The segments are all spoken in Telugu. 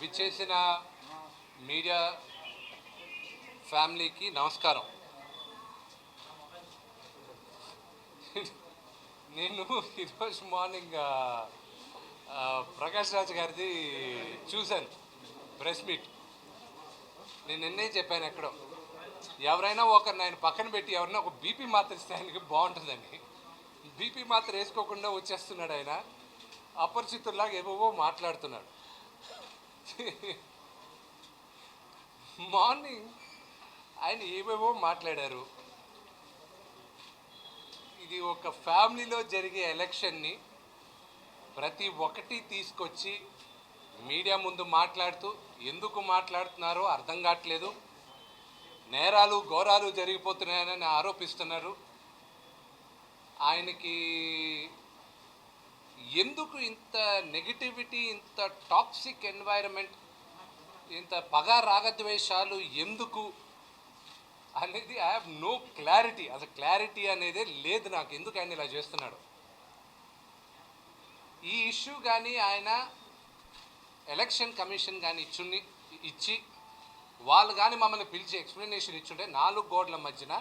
విచ్చేసిన మీడియా ఫ్యామిలీకి నమస్కారం. నేను ఈరోజు మార్నింగ్ ప్రకాష్ రాజ్ గారిది చూశాను ప్రెస్ మీట్. నేను నిన్నే చెప్పాను ఎక్కడో, ఎవరైనా ఒకరిని ఆయన పక్కన పెట్టి ఎవరైనా ఒక బీపీ మాత్ర ఇస్తే ఆయనకి బాగుంటుందని. బీపీ మాత్ర వేసుకోకుండా వచ్చేస్తున్నాడు ఆయన, అపరిచితుల్లాగా ఏవేవో మాట్లాడుతున్నాడు. మార్నింగ్ ఆయన ఏవేవో మాట్లాడారు. ఇది ఒక ఫ్యామిలీలో జరిగే ఎలక్షన్ని ప్రతి ఒక్కటి తీసుకొచ్చి మీడియా ముందు మాట్లాడుతూ ఎందుకు మాట్లాడుతున్నారో అర్థం కావట్లేదు. నేరాలు ఘోరాలు జరిగిపోతున్నాయని ఆరోపిస్తున్నారు. ఆయనకి ఎందుకు ఇంత నెగిటివిటీ, ఇంత టాక్సిక్ ఎన్వైరన్మెంట్, ఇంత పగ రాగద్వేషాలు ఎందుకు అనేది ఐ హ్యావ్ నో క్లారిటీ. అసలు క్లారిటీ అనేదే లేదు నాకు, ఎందుకు ఆయన ఇలా చేస్తున్నాడు. ఈ ఇష్యూ కానీ ఆయన ఎలక్షన్ కమిషన్ కానీ ఇచ్చి వాళ్ళు కానీ మమ్మల్ని పిలిచి ఎక్స్ప్లెనేషన్ ఇచ్చుంటే 4 గోడల మధ్యన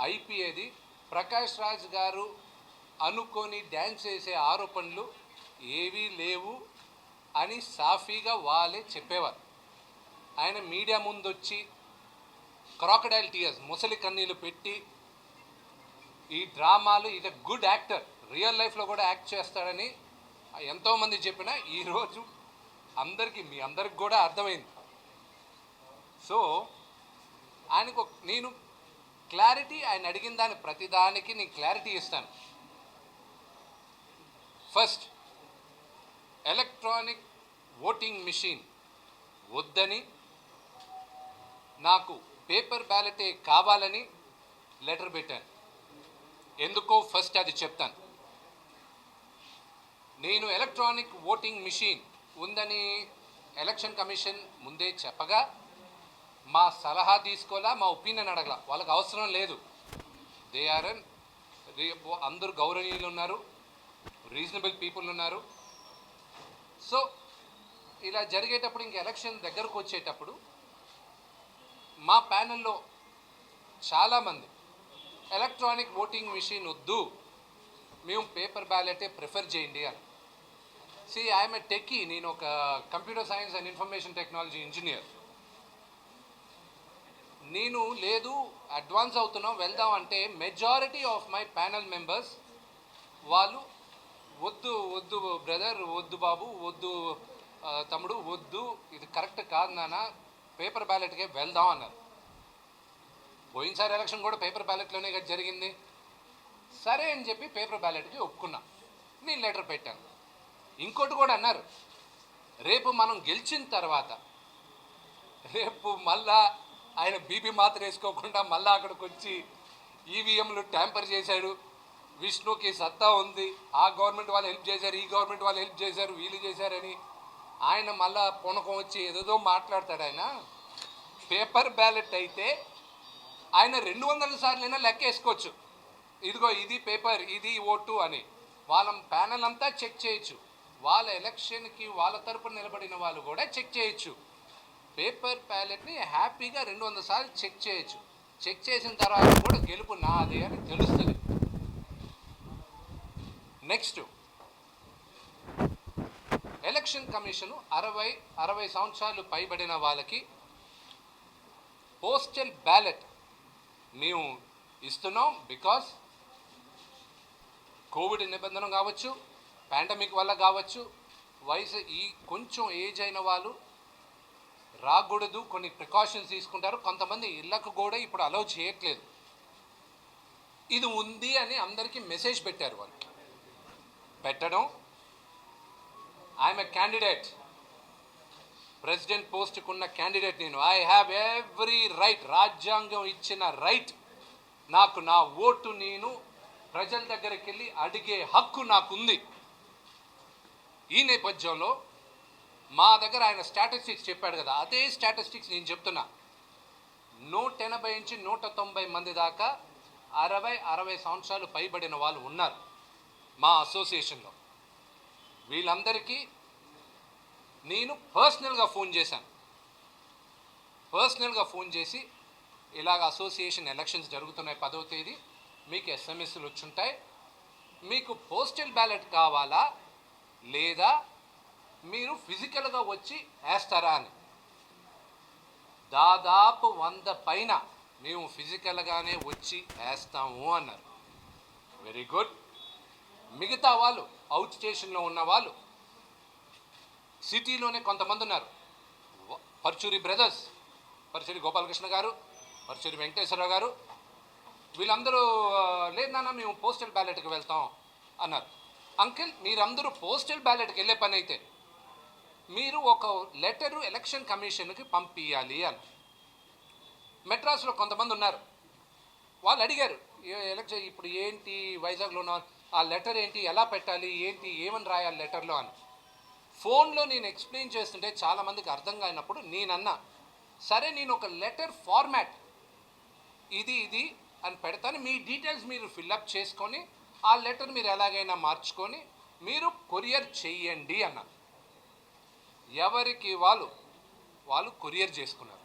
అయిపోయేది. ప్రకాష్ రాజ్ గారు అనుకొని డ్యాన్స్ చేసే ఆరోపణలు ఏవీ లేవు అని సాఫీగా వాళ్ళే చెప్పేవారు. ఆయన మీడియా ముందు వచ్చి క్రాకడైల్ టీయర్స్, ముసలి కన్నీళ్ళు పెట్టి ఈ డ్రామాలు, ఇది గుడ్ యాక్టర్, రియల్ లైఫ్లో కూడా యాక్ట్ చేస్తాడని ఎంతోమంది చెప్పినా ఈరోజు మీ అందరికి కూడా అర్థమైంది. సో ఆయనకు నేను క్లారిటీ, ఆయన అడిగిన దాని ప్రతిదానికి నేను క్లారిటీ ఇస్తాను. ఫస్ట్, ఎలక్ట్రానిక్ ఓటింగ్ మిషన్ వద్దని, నాకు పేపర్ బ్యాలెటే కావాలని లెటర్ పెట్టాను. ఎందుకో ఫస్ట్ అది చెప్తాను. నేను ఎలక్ట్రానిక్ ఓటింగ్ మిషన్ ఉందని ఎలక్షన్ కమిషన్ ముందే చెప్పగా మా సలహా తీసుకోవాలా, మా ఒపీనియన్ అడగల. వాళ్ళకి అవసరం లేదు. దే ఆర్ అందరూ గౌరవనీయులు ఉన్నారు, రీజనబుల్ పీపుల్ ఉన్నారు. సో ఇలా జరిగేటప్పుడు, ఇంక ఎలక్షన్ దగ్గరకు వచ్చేటప్పుడు మా ప్యానెల్లో చాలామంది ఎలక్ట్రానిక్ ఓటింగ్ మిషన్ వద్దు, మేము పేపర్ బ్యాలెటే ప్రిఫర్ చేయండి అని. ఐఎమ్ ఏ టెక్కీ, నేను ఒక computer science and information technology engineer. నేను లేదు అడ్వాన్స్ అవుతున్నాం వెళ్దాం అంటే majority of my panel members వాళ్ళు వద్దు వద్దు బ్రదర్, వద్దు బాబు, వద్దు తమ్ముడు, వద్దు, ఇది కరెక్ట్ కాదు నాన్న, పేపర్ బ్యాలెట్కే వెళ్దాం అన్నారు. పోయినసారి ఎలక్షన్ కూడా పేపర్ బ్యాలెట్లోనే కదా జరిగింది. సరే అని చెప్పి పేపర్ బ్యాలెట్కి ఒప్పుకున్నా. నేను లెటర్ పెట్టాను. ఇంకోటి కూడా అన్నారు, రేపు మనం గెలిచిన తర్వాత రేపు మళ్ళా ఆయన బీపీ మాత్ర వేసుకోకుండా మళ్ళీ అక్కడికి వచ్చి ఈవీఎంలు ట్యాంపర్ చేశాడు, విష్ణుకి సత్తా ఉంది, ఆ గవర్నమెంట్ వాళ్ళు హెల్ప్ చేశారు, ఈ గవర్నమెంట్ వాళ్ళు హెల్ప్ చేశారు, వీళ్ళు చేశారని ఆయన మళ్ళా పూనకం వచ్చి ఏదేదో మాట్లాడతాడు. ఆయన పేపర్ బ్యాలెట్ అయితే ఆయన 200 సార్లైనా లెక్క వేసుకోవచ్చు, ఇదిగో ఇది పేపర్, ఇది ఓటు అని. వాళ్ళ ప్యానల్ అంతా చెక్ చేయొచ్చు, వాళ్ళ ఎలక్షన్కి వాళ్ళ తరపున నిలబడిన వాళ్ళు కూడా చెక్ చేయొచ్చు. పేపర్ బ్యాలెట్ని హ్యాపీగా 200 సార్లు చెక్ చేయొచ్చు. చెక్ చేసిన తర్వాత కూడా గెలుపు నాదే అని తెలుస్తుంది. నెక్స్ట్, ఎలక్షన్ కమిషను 60 సంవత్సరాలు పైబడిన వాళ్ళకి పోస్టల్ బ్యాలెట్ మేము ఇస్తున్నాం. బికాస్ కోవిడ్ నిబంధన కావచ్చు, పాండమిక్ వల్ల కావచ్చు, వయసు కొంచెం ఏజ్ అయిన వాళ్ళు రాకూడదు, కొన్ని ప్రికాషన్స్ తీసుకుంటారు. కొంతమంది ఇళ్లకు కూడా ఇప్పుడు అలౌ చేయట్లేదు. ఇది ఉంది అని అందరికీ మెసేజ్ పెట్టారు. వాళ్ళు పెట్టడం, ఐఎమ్ ఏ క్యాండిడేట్, ప్రెసిడెంట్ పోస్ట్కి ఉన్న క్యాండిడేట్ నేను. ఐ హ్యావ్ ఎవ్రీ రైట్, రాజ్యాంగం ఇచ్చిన రైట్, నాకు నా ఓటు నేను ప్రజల దగ్గరికి వెళ్ళి అడిగే హక్కు నాకుంది. ఈ నేపథ్యంలో మా దగ్గర ఆయన స్టాటిస్టిక్స్ చెప్పాడు కదా, అదే స్టాటిస్టిక్స్ నేను చెప్తున్నా. 180 నుంచి 190 మంది దాకా 60 సంవత్సరాలు పైబడిన వాళ్ళు ఉన్నారు మా అసోసియేషన్లో. వీళ్ళందరికీ నేను పర్సనల్గా ఫోన్ చేసి ఇలాగ అసోసియేషన్ ఎలక్షన్స్ జరుగుతున్నాయి 10వ తేదీ, మీకు ఎస్ఎంఎస్లు వచ్చుంటాయి, మీకు పోస్టల్ బ్యాలెట్ కావాలా లేదా మీరు ఫిజికల్గా వచ్చి వేస్తారా అని. దాదాపు 100 పైన మేము ఫిజికల్గానే వచ్చి వేస్తాము అన్నారు. Very good. మిగతా వాళ్ళు అవుట్ స్టేషన్లో ఉన్న వాళ్ళు, సిటీలోనే కొంతమంది ఉన్నారు, పర్చూరి బ్రదర్స్, పర్చూరి గోపాలకృష్ణ గారు, పర్చూరి వెంకటేశ్వరరావు గారు, వీళ్ళందరూ లేదు నాన్న మేము పోస్టల్ బ్యాలెట్కి వెళ్తాం అన్నారు. అంకిల్, మీరందరూ పోస్టల్ బ్యాలెట్కి వెళ్ళే పని అయితే మీరు ఒక లెటరు ఎలక్షన్ కమిషన్కి పంపించాలి అని. మెడ్రాస్లో కొంతమంది ఉన్నారు, వాళ్ళు అడిగారు ఎలక్షన్ ఇప్పుడు ఏంటి వైజాగ్లో ఉన్న ఆ లెటర్ ఏంటి, ఎలా పెట్టాలి, ఏంటి, ఏమని రాయాలి లెటర్లో అని. ఫోన్లో నేను ఎక్స్ప్లెయిన్ చేస్తుంటే చాలామందికి అర్థం కానప్పుడు నేనన్నా, సరే నేను ఒక లెటర్ ఫార్మాట్ ఇది అని పెడతాను, మీ డీటెయిల్స్ మీరు ఫిల్అప్ చేసుకొని ఆ లెటర్ మీరు ఎలాగైనా మార్చుకొని మీరు కొరియర్ చెయ్యండి అన్న. ఎవరికి వాళ్ళు కొరియర్ చేసుకున్నారు.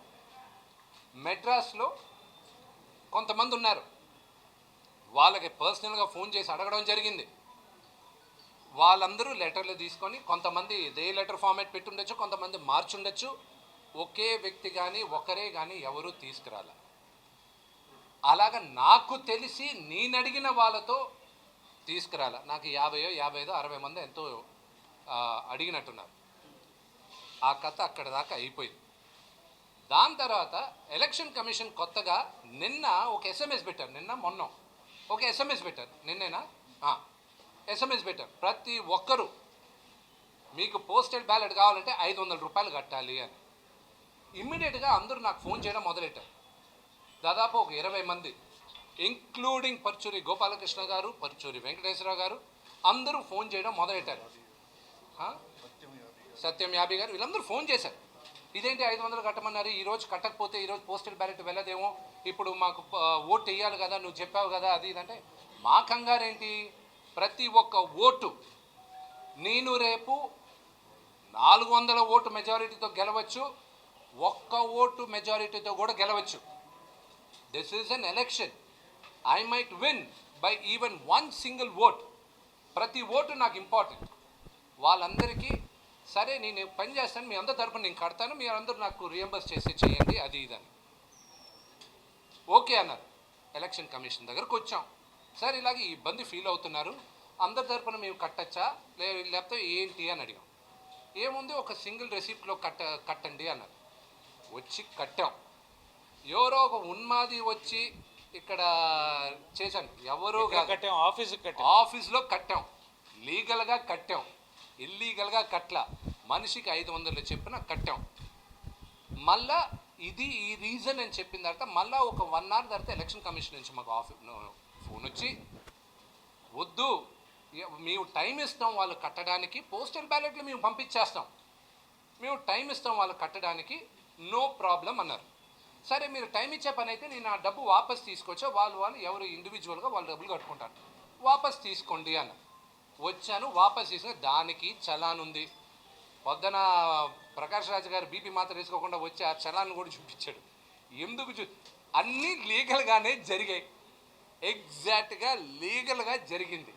మెడ్రాస్లో కొంతమంది ఉన్నారు, వాళ్ళకి పర్సనల్గా ఫోన్ చేసి అడగడం జరిగింది. వాళ్ళందరూ లెటర్లు తీసుకొని, కొంతమంది ఇదే లెటర్ ఫార్మాట్ పెట్టుండొచ్చు, కొంతమంది మార్చుండొచ్చు, ఒకే వ్యక్తి కానీ ఒకరే కానీ ఎవరూ తీసుకురాల. అలాగ నాకు తెలిసి నేను అడిగిన వాళ్ళతో తీసుకురాల. నాకు 50, 55, 60 మంది ఎంతో అడిగినట్టున్నారు. ఆ కథ అక్కడ దాకా అయిపోయింది. దాని తర్వాత ఎలక్షన్ కమిషన్ కొత్తగా నిన్న ఒక ఎస్ఎంఎస్ పెట్టారు, మొన్న ఒక ఎస్ఎంఎస్ పెట్టారు, నిన్నేనా ఎస్ఎంఎస్ పెట్టారు, ప్రతి ఒక్కరూ మీకు పోస్టల్ బ్యాలెట్ కావాలంటే 500 రూపాయలు కట్టాలి అని. ఇమ్మీడియట్గా అందరూ నాకు ఫోన్ చేయడం మొదలెట్టారు. దాదాపు ఒక 20 మంది, ఇంక్లూడింగ్ పర్చూరి గోపాలకృష్ణ గారు, పర్చూరి వెంకటేశ్వరరావు గారు, అందరూ ఫోన్ చేయడం మొదలెట్టారు. సత్యం యాభి గారు, వీళ్ళందరూ ఫోన్ చేశారు. ఇదేంటి 500 కట్టమన్నారు, ఈరోజు కట్టకపోతే ఈరోజు పోస్టల్ బ్యాలెట్ వెళ్ళదేమో, ఇప్పుడు మాకు ఓటు వేయాలి కదా, నువ్వు చెప్పావు కదా, అది ఇదంటే మా కంగారేంటి, ప్రతి ఒక్క ఓటు నేను రేపు 400 ఓటు మెజారిటీతో గెలవచ్చు, 1 ఓటు మెజారిటీతో కూడా గెలవచ్చు. This is an election. I might win by even 1 single vote. ప్రతి ఓటు నాకు ఇంపార్టెంట్. వాళ్ళందరికీ సరే నేను పని చేస్తాను, మీ అందరి తరపున నేను కడతాను, మీరు అందరూ నాకు రియంబర్స్ చేయండి, అది ఇదని ఓకే అన్నారు. ఎలక్షన్ కమిషన్ దగ్గరకు వచ్చాం. సార్ ఇలాగే ఇబ్బంది ఫీల్ అవుతున్నారు, అందరి తరపున మేము కట్టచ్చా లేకపోతే ఏంటి అని అడిగాం. ఏముంది, ఒక సింగిల్ రెసిప్ట్లో కట్టండి అన్నారు. వచ్చి కట్టాం. ఎవరో ఒక ఉన్మాది వచ్చి ఇక్కడ చేశాను, ఎవరో ఆఫీస్లో కట్టాం, లీగల్గా కట్టాం, ఇల్లీగల్గా కట్ల, మనిషికి 500 చెప్పిన కట్టాం. మళ్ళా ఇది ఈ రీజన్ అని చెప్పిన తర్వాత మళ్ళీ ఒక 1 అవర్ తర్వాత ఎలక్షన్ కమిషన్ నుంచి మాకు ఫోన్ వచ్చి, వద్దు మేము టైం ఇస్తాం వాళ్ళు కట్టడానికి, పోస్టల్ బ్యాలెట్లు మేము పంపించేస్తాం, మేము టైం ఇస్తాం వాళ్ళు కట్టడానికి, నో ప్రాబ్లం అన్నారు. సరే మీరు టైం ఇచ్చే పని అయితే నేను ఆ డబ్బు వాపస్ తీసుకొచ్చా, వాళ్ళు ఎవరు ఇండివిజువల్గా వాళ్ళు డబ్బులు కట్టుకుంటారు, వాపస్ తీసుకోండి అన్న. వచ్చాను, వాపస్ తీసుకుని దానికి చలాన్ ఉంది. పొద్దున ప్రకాష్ రాజు గారు బీపీ మాత్రం వేసుకోకుండా వచ్చి ఆ చలాన్ కూడా చూపించాడు. ఎందుకు అన్నీ లీగల్గానే జరిగాయి, ఎగ్జాక్ట్గా లీగల్గా జరిగింది,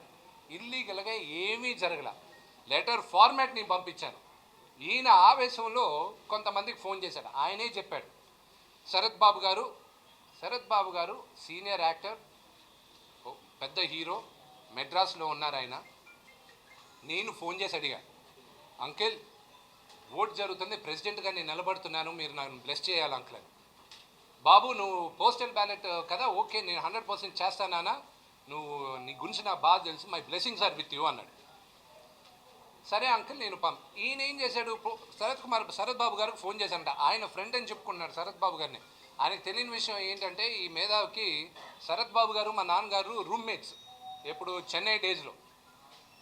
ఇల్లీగల్గా ఏమీ జరగల. లెటర్ ఫార్మాట్ నేను పంపించాను. ఈయన ఆవేశంలో కొంతమందికి ఫోన్ చేశాడు. ఆయనే చెప్పాడు, శరత్ బాబు గారు సీనియర్ యాక్టర్, పెద్ద హీరో, మెడ్రాస్లో ఉన్నారు ఆయన. నేను ఫోన్ చేసి అడిగా, అంకిల్ ఓట్ జరుగుతుంది, ప్రెసిడెంట్గా నేను నిలబడుతున్నాను, మీరు నన్ను బ్లెస్ చేయాలి అంకుల్ అని. బాబు నువ్వు పోస్టల్ బ్యాలెట్ కదా, ఓకే నేను 100% చేస్తానా, నువ్వు నీ గురించి నాకు బాగా తెలుసు, my blessings are with you అన్నాడు. సరే అంకుల్ నేను ఈయన ఏం చేశాడు, శరత్ బాబు గారికి ఫోన్ చేశాడంట. ఆయన ఫ్రెండ్ అని చెప్పుకున్నాడు శరత్ బాబు గారిని. ఆయనకు తెలియని విషయం ఏంటంటే, ఈ మేధావికి శరత్ బాబు గారు మా నాన్నగారు రూమ్మేట్స్ ఎప్పుడు చెన్నై డేస్లో.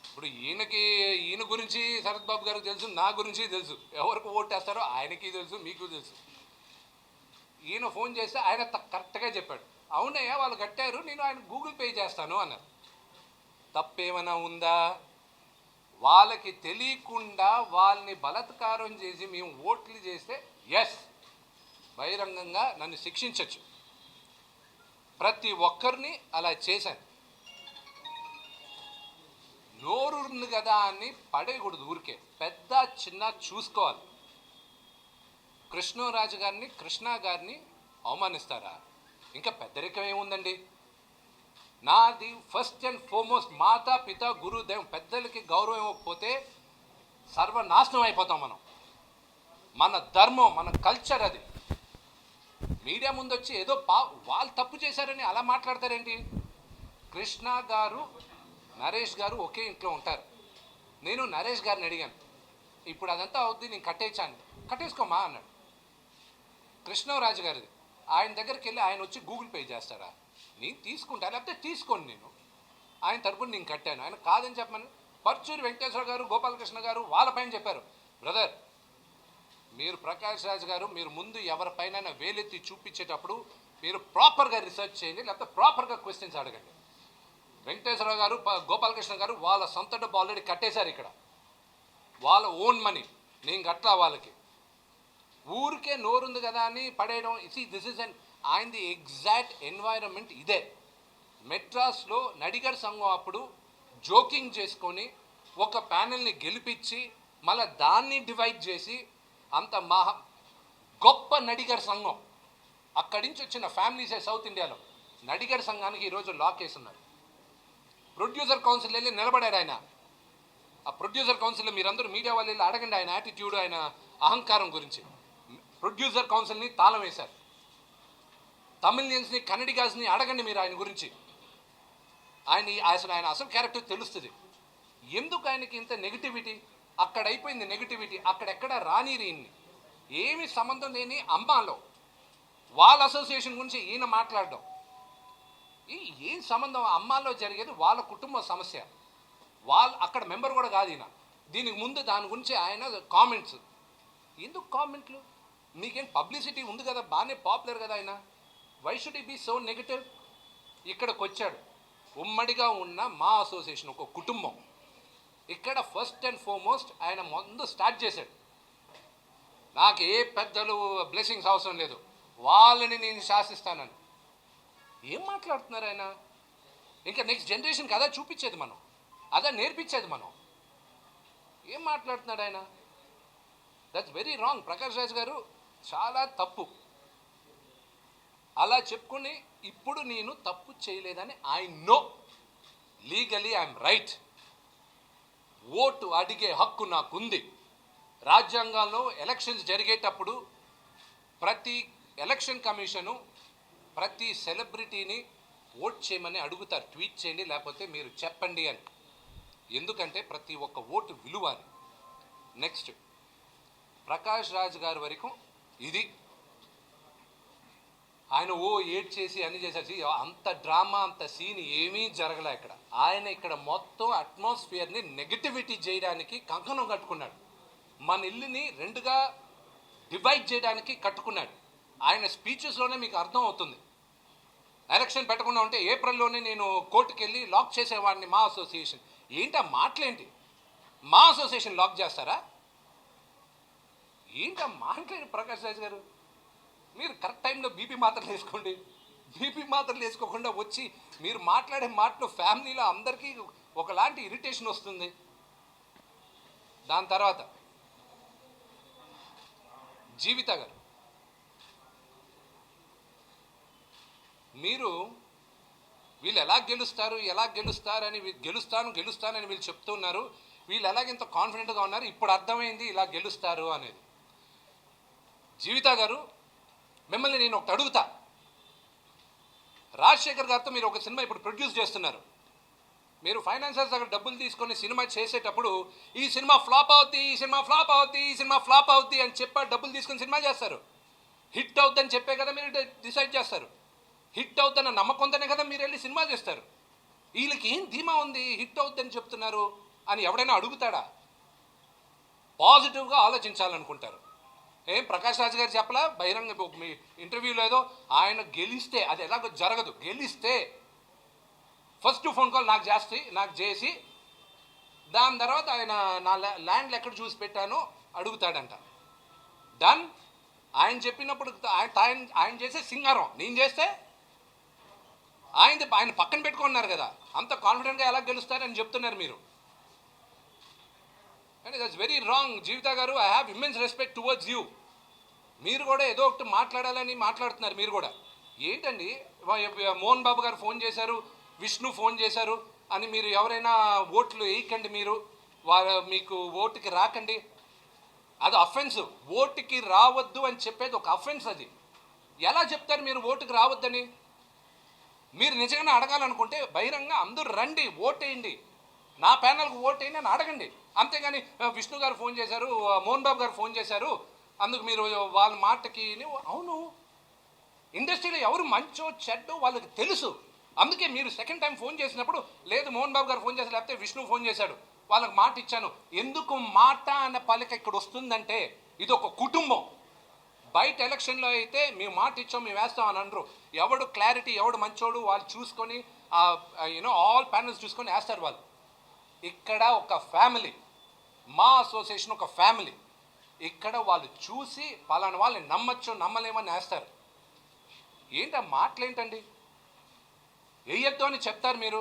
ఇప్పుడు ఈయన గురించి శరత్ బాబు గారికి తెలుసు, నా గురించి తెలుసు, ఎవరికి ఓటేస్తారో ఆయనకి తెలుసు, మీకు తెలుసు. ఈయన ఫోన్ చేస్తే ఆయన కరెక్ట్గా చెప్పాడు, అవునయ్యా వాళ్ళు కట్టారు, నేను ఆయన గూగుల్ పే చేస్తాను అన్నారు. తప్పేమైనా ఉందా? వాళ్ళకి తెలియకుండా వాళ్ళని బలాత్కారం చేసి మేము ఓట్లు చేస్తే ఎస్ బహిరంగంగా నన్ను శిక్షించవచ్చు. ప్రతి ఒక్కరిని అలా చేశాను. నోరుంది కదా అని పడేయకూడదు ఊరికే, పెద్ద చిన్న చూసుకోవాలి. కృష్ణరాజు గారిని కృష్ణ గారిని అవమానిస్తారా? ఇంకా పెద్దరికం ఏముందండి? నాది ఫస్ట్ అండ్ ఫార్మోస్ట్ మాతా పిత గురుదేవం. పెద్దలకి గౌరవం ఇవ్వకపోతే సర్వనాశనం అయిపోతాం మనం. మన ధర్మం, మన కల్చర్ అది. మీడియా ముందు వచ్చి ఏదో వాళ్ళు తప్పు చేశారని అలా మాట్లాడతారేంటి? కృష్ణ గారు నరేష్ గారు ఒకే ఇంట్లో ఉంటారు. నేను నరేష్ గారిని అడిగాను, ఇప్పుడు అదంతా అవుద్ది, నేను కట్టేయచ్చాను. కట్టేసుకోమా అన్నాడు. కృష్ణరాజు గారిది. ఆయన దగ్గరికి వెళ్ళి ఆయన వచ్చి గూగుల్ పే చేస్తారా? నేను తీసుకుంటా, లేకపోతే తీసుకోండి, నేను ఆయన తరపున నేను కట్టాను. ఆయన కాదని చెప్పమని పర్చూరి వెంకటేశ్వర గారు, గోపాలకృష్ణ గారు వాళ్ళ పైన చెప్పారు. బ్రదర్, మీరు ప్రకాష్ రాజ్ గారు, మీరు ముందు ఎవరిపైన వేలెత్తి చూపించేటప్పుడు మీరు ప్రాపర్గా రీసెర్చ్ చేయండి, లేకపోతే ప్రాపర్గా క్వశ్చన్స్ అడగండి. వెంకటేశ్వర గారు, గోపాలకృష్ణ గారు వాళ్ళ సొంత డబ్బు ఆల్రెడీ కట్టేశారు. ఇక్కడ వాళ్ళ ఓన్ మనీ, నేను కట్టా వాళ్ళకి. ఊరికే నోరుంది కదా అని పడేయడం. దిస్ ఇస్ అన్ ఆయనది ఎగ్జాక్ట్ ఎన్వైరన్మెంట్ ఇదే. మెడ్రాస్లో నడిగర్ సంఘం అప్పుడు జోకింగ్ చేసుకొని ఒక ప్యానెల్ని గెలిపించి మళ్ళీ దాన్ని డివైడ్ చేసి అంత గొప్ప నడిగర్ సంఘం. అక్కడి నుంచి వచ్చిన ఫ్యామిలీసే సౌత్ ఇండియాలో. నడిగర్ సంఘానికి ఈరోజు లాక్ వేస్తున్నారు. ప్రొడ్యూసర్ కౌన్సిల్ వెళ్ళి నిలబడారు ఆయన. ఆ ప్రొడ్యూసర్ కౌన్సిల్లో మీరందరూ మీడియా వాళ్ళు వెళ్ళి అడగండి ఆయన యాటిట్యూడ్, ఆయన అహంకారం గురించి. ప్రొడ్యూసర్ కౌన్సిల్ని తాళం వేశారు. తమిళియన్స్ని, కన్నడిగాస్ని అడగండి మీరు ఆయన గురించి. ఆయన అసలు క్యారెక్టర్ తెలుస్తుంది. ఎందుకు ఆయనకి ఇంత నెగిటివిటీ? అక్కడ అయిపోయింది నెగిటివిటీ. అక్కడెక్కడ రానిరీన్ని ఏమి సంబంధం లేని అమ్మాలో వాళ్ళ అసోసియేషన్ గురించి ఈయన మాట్లాడడం. ఏం సంబంధం? అమ్మాలో జరిగేది వాళ్ళ కుటుంబ సమస్య. అక్కడ మెంబర్ కూడా కాదు ఈయన. దీనికి ముందు దాని గురించి ఆయన కామెంట్స్. ఎందుకు కామెంట్లు? మీకేం పబ్లిసిటీ ఉంది కదా, బాగానే పాపులర్ కదా ఆయన. వై షుడ్ ఈ బీ సో నెగిటివ్? ఇక్కడికి వచ్చాడు. ఉమ్మడిగా ఉన్న మా అసోసియేషన్ ఒక కుటుంబం. ఇక్కడ ఫస్ట్ అండ్ ఫార్మోస్ట్ ఆయన ముందు స్టార్ట్ చేశాడు. నాకు ఏ పెద్దలు బ్లెస్సింగ్స్ అవసరం లేదు, వాళ్ళని నేను శాసిస్తానని. ఏం మాట్లాడుతున్నారు ఆయన? ఇంకా నెక్స్ట్ జనరేషన్కి అదా చూపించేది మనం, అదా నేర్పించేది మనం. ఏం మాట్లాడుతున్నాడు ఆయన? That's very wrong. Prakash Raj గారు చాలా తప్పు. అలా చెప్పుకుని ఇప్పుడు నేను తప్పు చేయలేదని I know, legally I'm right. Vote అడిగే హక్కు నాకుంది. రాజ్యాంగంలో ఎలక్షన్స్ జరిగేటప్పుడు ప్రతి ఎలక్షన్ కమిషను ప్రతి సెలబ్రిటీని ఓట్ చేయమని అడుగుతారు. ట్వీట్ చేయండి, లేకపోతే మీరు చెప్పండి అని. ఎందుకంటే ప్రతి ఒక్క ఓటు విలువ అని. నెక్స్ట్ ప్రకాష్ రాజ్ గారి వరకు ఇది ఆయన ఏడ్ చేసి అన్ని చేశారు. అంత డ్రామా, అంత సీన్ ఏమీ జరగలే ఇక్కడ. ఆయన ఇక్కడ మొత్తం అట్మాస్ఫియర్ని నెగటివిటీ చేయడానికి కంకణం కట్టుకున్నాడు. మన ఇల్లుని రెండుగా డివైడ్ చేయడానికి కట్టుకున్నాడు. ఆయన స్పీచెస్లోనే మీకు అర్థం అవుతుంది. ఎలక్షన్ పెట్టకుండా ఉంటే ఏప్రిల్లోనే నేను కోర్టుకు వెళ్ళి లాక్ చేసేవాడిని మా అసోసియేషన్. ఏంటా మాటలేంటి? మా అసోసియేషన్ లాక్ చేస్తారా? ఏంటా మాట్లాడి ప్రకాష్ రాజ్ గారు? మీరు కరెక్ట్ టైంలో బీపీ మాత్రలు వేసుకోండి. బీపీ మాత్రలు వేసుకోకుండా వచ్చి మీరు మాట్లాడే మాటలు ఫ్యామిలీలో అందరికీ ఒకలాంటి ఇరిటేషన్ వస్తుంది. దాని తర్వాత జీవిత గారు, మీరు వీళ్ళు ఎలా గెలుస్తారని గెలుస్తానని వీళ్ళు చెప్తున్నారు. వీళ్ళు ఎలాగింత కాన్ఫిడెంట్గా ఉన్నారు, ఇప్పుడు అర్థమైంది ఇలా గెలుస్తారు అనేది. జీవిత గారు, మిమ్మల్ని నేను ఒకటి అడుగుతా. రాజశేఖర్ గారితో మీరు ఒక సినిమా ఇప్పుడు ప్రొడ్యూస్ చేస్తున్నారు. మీరు ఫైనాన్సర్స్ దగ్గర డబ్బులు తీసుకొని సినిమా చేసేటప్పుడు ఈ సినిమా ఫ్లాప్ అవుద్ది, ఈ సినిమా ఫ్లాప్ అవుద్ది, ఈ సినిమా ఫ్లాప్ అవుద్ది అని చెప్పి డబ్బులు తీసుకొని సినిమా చేస్తారు. హిట్ అవుద్దని చెప్పే కదా మీరు డిసైడ్ చేస్తారు. హిట్ అవుద్దన్న నమ్మకంతోనే కదా మీరు వెళ్ళి సినిమా చేస్తారు. వీళ్ళకి ఏం ధీమా ఉంది హిట్ అవుద్దని చెప్తున్నారు అని ఎవడైనా అడుగుతాడా? పాజిటివ్గా ఆలోచించాలనుకుంటారు. ఏం ప్రకాష్ రాజ్ గారు చెప్పలా బహిరంగ మీ ఇంటర్వ్యూలో ఏదో ఆయన గెలిస్తే, అది ఎలాగో జరగదు, గెలిస్తే ఫస్ట్ ఫోన్ కాల్ నాకు చేసి దాని తర్వాత ఆయన నా ల్యాండ్లు ఎక్కడ చూసి పెట్టానో అడుగుతాడంట. డన్. ఆయన చెప్పినప్పుడు ఆయన చేసే సింగారం నేను చేస్తే ఆయన పక్కన పెట్టుకున్నారు కదా, అంత కాన్ఫిడెంట్గా ఎలా గెలుస్తారని చెప్తున్నారు మీరు. And that's very wrong. Jeevitha garu, I have immense respect towards you. మీరు కూడా ఏదో ఒకటి మాట్లాడాలని మాట్లాడుతున్నారు. మీరు కూడా ఏంటండి, మోహన్ బాబు గారు ఫోన్ చేశారు, విష్ణు ఫోన్ చేశారు అని మీరు ఎవరైనా ఓట్లు వేయకండి, మీరు మీకు ఓటుకి రాకండి, అది అఫెన్స్. ఓటుకి రావద్దు అని చెప్పేది ఒక అఫెన్స్. అది ఎలా చెప్తారు మీరు ఓటుకి రావద్దని? మీరు నిజంగానే అడగాలనుకుంటే బహిరంగ అందరూ రండి, ఓటేయండి, నా ప్యానల్కి ఓటేయండి అని అడగండి. అంతేగాని విష్ణు గారు ఫోన్ చేశారు, మోహన్ బాబు గారు ఫోన్ చేశారు, అందుకు మీరు వాళ్ళ మాటకి. అవును, ఇండస్ట్రీలో ఎవరు మంచో చెడ్డో వాళ్ళకి తెలుసు. అందుకే మీరు సెకండ్ టైం ఫోన్ చేసినప్పుడు, లేదు మోహన్ బాబు గారు ఫోన్ చేశారు, లేకపోతే విష్ణు ఫోన్ చేశాడు, వాళ్ళకి మాట ఇచ్చాను. ఎందుకు మాట అన్న పలిక ఇక్కడ వస్తుందంటే ఇది ఒక కుటుంబం. బయట ఎలక్షన్లో అయితే మేము మాట ఇచ్చాం, మేము వేస్తాం అని అనరు. ఎవడు క్లారిటీ, ఎవడు మంచోడు వాళ్ళు చూసుకొని ఆల్ ప్యానల్స్ చూసుకొని వేస్తారు వాళ్ళు. ఇక్కడ ఒక ఫ్యామిలీ, మా అసోసియేషన్ ఒక ఫ్యామిలీ. ఇక్కడ వాళ్ళు చూసి పలానా వాళ్ళని నమ్మచ్చు నమ్మలేమని వేస్తారు. ఏంటి ఆ మాటలేంటండి? వేయొద్దు అని చెప్తారు మీరు,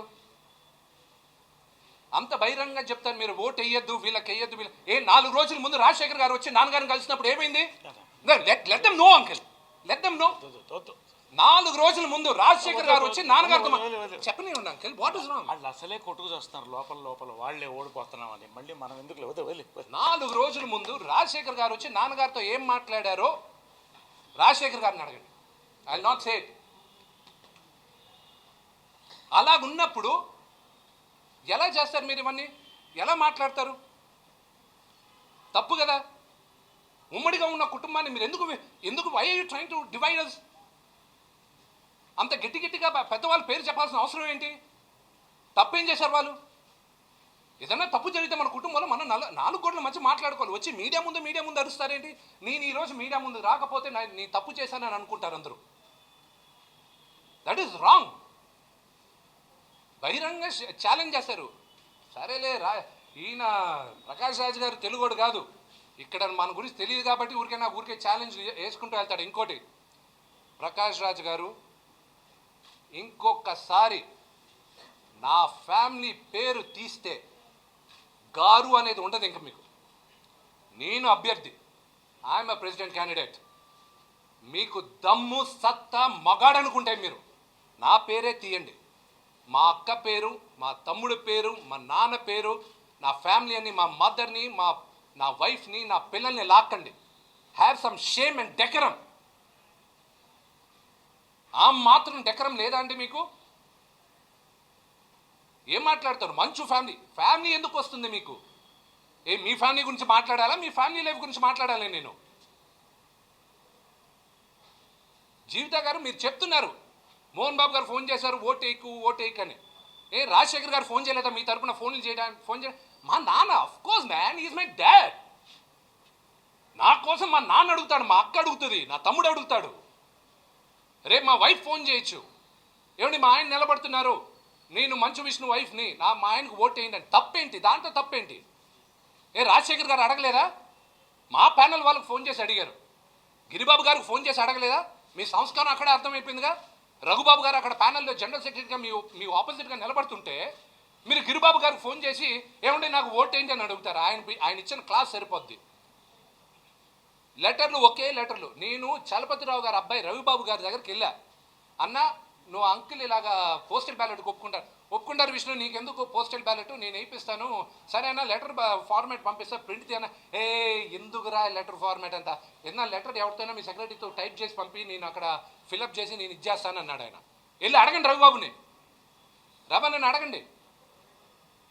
అంత బహిరంగంగా చెప్తారు మీరు, ఓటు వేయొద్దు, వీళ్ళకి వేయొద్దు, వీళ్ళ 4 రోజుల ముందు రాజశేఖర్ గారు వచ్చి నాన్నగారిని కలిసినప్పుడు ఏమైంది? Let them know uncle, let them know. 4 రోజుల ముందు రాజశేఖర్ గారు వచ్చి నాన్నగారితో చెప్పని ఉండి అంకిల్, వాట్ ఇస్ రాంగ్? వాళ్ళు అసలే కొట్టుకు చేస్తున్నారు లోపల వాళ్ళే ఓడిపోతున్నామని, మళ్ళీ మనం ఎందుకు 4 రోజుల ముందు రాజశేఖర్ గారు వచ్చి నాన్నగారితో ఏం మాట్లాడారో రాజశేఖర్ గారిని అడగండి. I will not say it. అలాగున్నప్పుడు ఎలా చేస్తారు మీరు ఇవన్నీ? ఎలా మాట్లాడతారు? తప్పు కదా. ఉమ్మడిగా ఉన్న కుటుంబాన్ని మీరు ఎందుకు why are you trying to divide us? అంత గట్టిగా పెద్దవాళ్ళ పేరు చెప్పాల్సిన అవసరం ఏంటి? తప్పేం చేశారు వాళ్ళు? ఏదన్నా తప్పు జరిగితే మన కుటుంబంలో మనం 4 కోట్ల మధ్య మాట్లాడుకోవాలి. వచ్చి మీడియా ముందు అరుస్తారేంటి? నేను ఈరోజు మీడియా ముందు రాకపోతే నీ తప్పు చేశానని అనుకుంటారు అందరూ. That is wrong. బహిరంగ ఛాలెంజ్ చేస్తారు. సరేలే, ఈయన ప్రకాష్ రాజ్ గారు తెలుగోడు కాదు, ఇక్కడ మన గురించి తెలియదు కాబట్టి ఊరికే ఛాలెంజ్ వేసుకుంటూ వెళ్తాడు. ఇంకోటి, ప్రకాష్ రాజ్ గారు ఇంకొకసారి నా ఫ్యామిలీ పేరు తీస్తే గారు అనేది ఉండదు ఇంకా మీకు. నేను అభ్యర్థి, ఐఎమ్ ఎ ప్రెసిడెంట్ క్యాండిడేట్. మీకు దమ్ము సత్తా మగాడనుకుంటే మీరు నా పేరే తీయండి. మా అక్క పేరు, మా తమ్ముడు పేరు, మా నాన్న పేరు, నా ఫ్యామిలీ అని, మా మదర్ని, నా వైఫ్ని, నా పిల్లల్ని లాక్కండి. Have some shame and decorum. ఆ మాత్రం డెకరం లేదా అండి మీకు? ఏం మాట్లాడతారు? మంచు ఫ్యామిలీ ఎందుకు వస్తుంది మీకు? మీ ఫ్యామిలీ గురించి మాట్లాడాలా? మీ ఫ్యామిలీ లైఫ్ గురించి మాట్లాడాలి నేను? జీవిత గారు మీరు చెప్తున్నారు, మోహన్ బాబు గారు ఫోన్ చేశారు ఓటేకు అని. రాజశేఖర్ గారు ఫోన్ చేయలేదా మీ తరపున? ఫోన్ చేయడం మా నాన్న, of course man, is my dad. నా కోసం మా నాన్న అడుగుతాడు, మా అక్క అడుగుతుంది, నా తమ్ముడు అడుగుతాడు. రేపు మా వైఫ్ ఫోన్ చేయొచ్చు, ఏమండి మా ఆయన నిలబడుతున్నారు, నేను మంచు విష్ణు వైఫ్ని, మా ఆయనకు ఓటేయండి అని. తప్పేంటి దాంట్లో? తప్పేంటి? రాజశేఖర్ గారు అడగలేదా? మా ప్యానల్ వాళ్ళకి ఫోన్ చేసి అడిగారు. గిరిబాబు గారికి ఫోన్ చేసి అడగలేదా? మీ సంస్కారం అక్కడే అర్థమైపోయిందిగా. రఘుబాబు గారు అక్కడ ప్యానల్లో జనరల్ సెక్రటరీగా మీ ఆపోజిట్గా నిలబడుతుంటే మీరు గిరిబాబు గారికి ఫోన్ చేసి ఏమంటే నాకు ఓటేంటి అని అడుగుతారు. ఆయన ఇచ్చిన క్లాస్ సరిపోద్ది. ఒకే లెటర్లు. నేను చలపతిరావు గారి అబ్బాయి రవిబాబు గారి దగ్గరికి వెళ్ళా. అన్న, నువ్వు అంకుల్ ఇలాగా పోస్టల్ బ్యాలెట్ ఒప్పుకుంటారు విష్ణు, నీకెందుకు పోస్టల్ బ్యాలెట్, నేను వేయిస్తాను, సరేనా, లెటర్ ఫార్మాట్ పంపిస్తా, ప్రింట్ తీయనా. ఎందుకురా లెటర్ ఫార్మాట్ అంతా? ఏదన్నా లెటర్ ఎవరితోనైనా మీ సెక్రటరీతో టైప్ చేసి పంపి నేను అక్కడ ఫిలప్ చేసి నేను ఇచ్చేస్తాను అన్నాడు ఆయన. వెళ్ళి అడగండి రవిబాబుని, నన్ను అడగండి.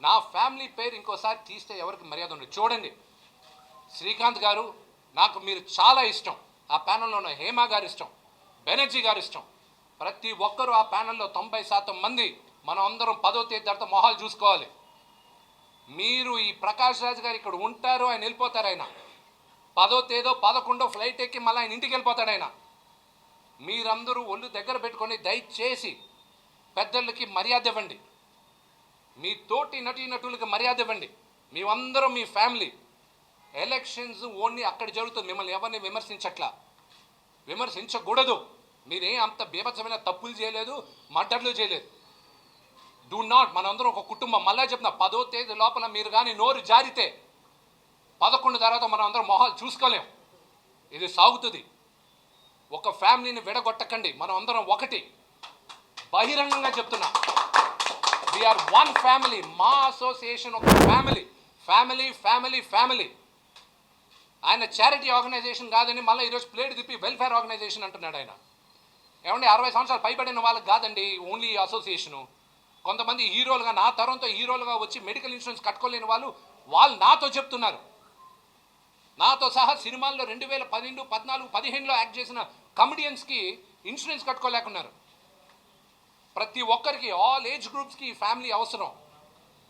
నా ఫ్యామిలీ పేరు ఇంకోసారి తీస్తే ఎవరికి మర్యాద ఉండదు. చూడండి, శ్రీకాంత్ గారు నాకు మీరు చాలా ఇష్టం, ఆ ప్యానల్లో ఉన్న హేమ గారు ఇష్టం, బెనర్జీ గారు ఇష్టం. ప్రతి ఒక్కరూ ఆ ప్యానల్లో 90% మంది మనం అందరం 10వ తేదీ తర్వాత మొహాలు చూసుకోవాలి. మీరు ఈ ప్రకాష్ రాజ్ గారు ఇక్కడ ఉంటారు, ఆయన వెళ్ళిపోతారు. ఆయన 10వ తేదో 11 ఫ్లైట్ ఎక్కి మళ్ళీ ఆయన ఇంటికి వెళ్ళిపోతాడు ఆయన. మీరందరూ ఒళ్ళు దగ్గర పెట్టుకొని దయచేసి పెద్దలకి మర్యాద ఇవ్వండి, మీ తోటి నటీనటులకి మర్యాద ఇవ్వండి. మేమందరం మీ ఫ్యామిలీ. ఎలక్షన్స్ ఓన్లీ అక్కడ జరుగుతుంది, మిమ్మల్ని ఎవరిని విమర్శించకూడదు. మీరేం అంత బీభత్సమైన తప్పులు చేయలేదు, మర్డర్లు చేయలేదు. డూ నాట్, మనందరం ఒక కుటుంబం. మళ్ళా చెప్తున్నా, 10వ తేదీ లోపల మీరు కానీ నోరు జారితే 11 తర్వాత మనం అందరం మొహాలు చూసుకోలేం. ఇది సాగుతుంది. ఒక ఫ్యామిలీని విడగొట్టకండి, మనం అందరం ఒకటి. బహిరంగంగా చెప్తున్నా, వీఆర్ వన్ ఫ్యామిలీ. మా అసోసియేషన్ ఒక ఫ్యామిలీ. Family family family. ఆయన చారిటీ ఆర్గనైజేషన్ కాదని మళ్ళీ ఈరోజు ప్లేట్ తిప్పి వెల్ఫేర్ ఆర్గనైజేషన్ అంటున్నాడు ఆయన. ఏమంటే 60 సంవత్సరాలు పైబడిన వాళ్ళకి కాదండి ఓన్లీ అసోసియేషను. కొంతమంది హీరోలుగా, నా తరంతో హీరోలుగా వచ్చి మెడికల్ ఇన్సూరెన్స్ కట్టుకోలేని వాళ్ళు నాతో చెప్తున్నారు. నాతో సహా సినిమాల్లో 2012, 14, 15లో యాక్ట్ చేసిన కమెడియన్స్కి ఇన్సూరెన్స్ కట్టుకోలేకున్నారు. ప్రతి ఒక్కరికి, ఆల్ ఏజ్ గ్రూప్స్కి ఫ్యామిలీ అవసరం.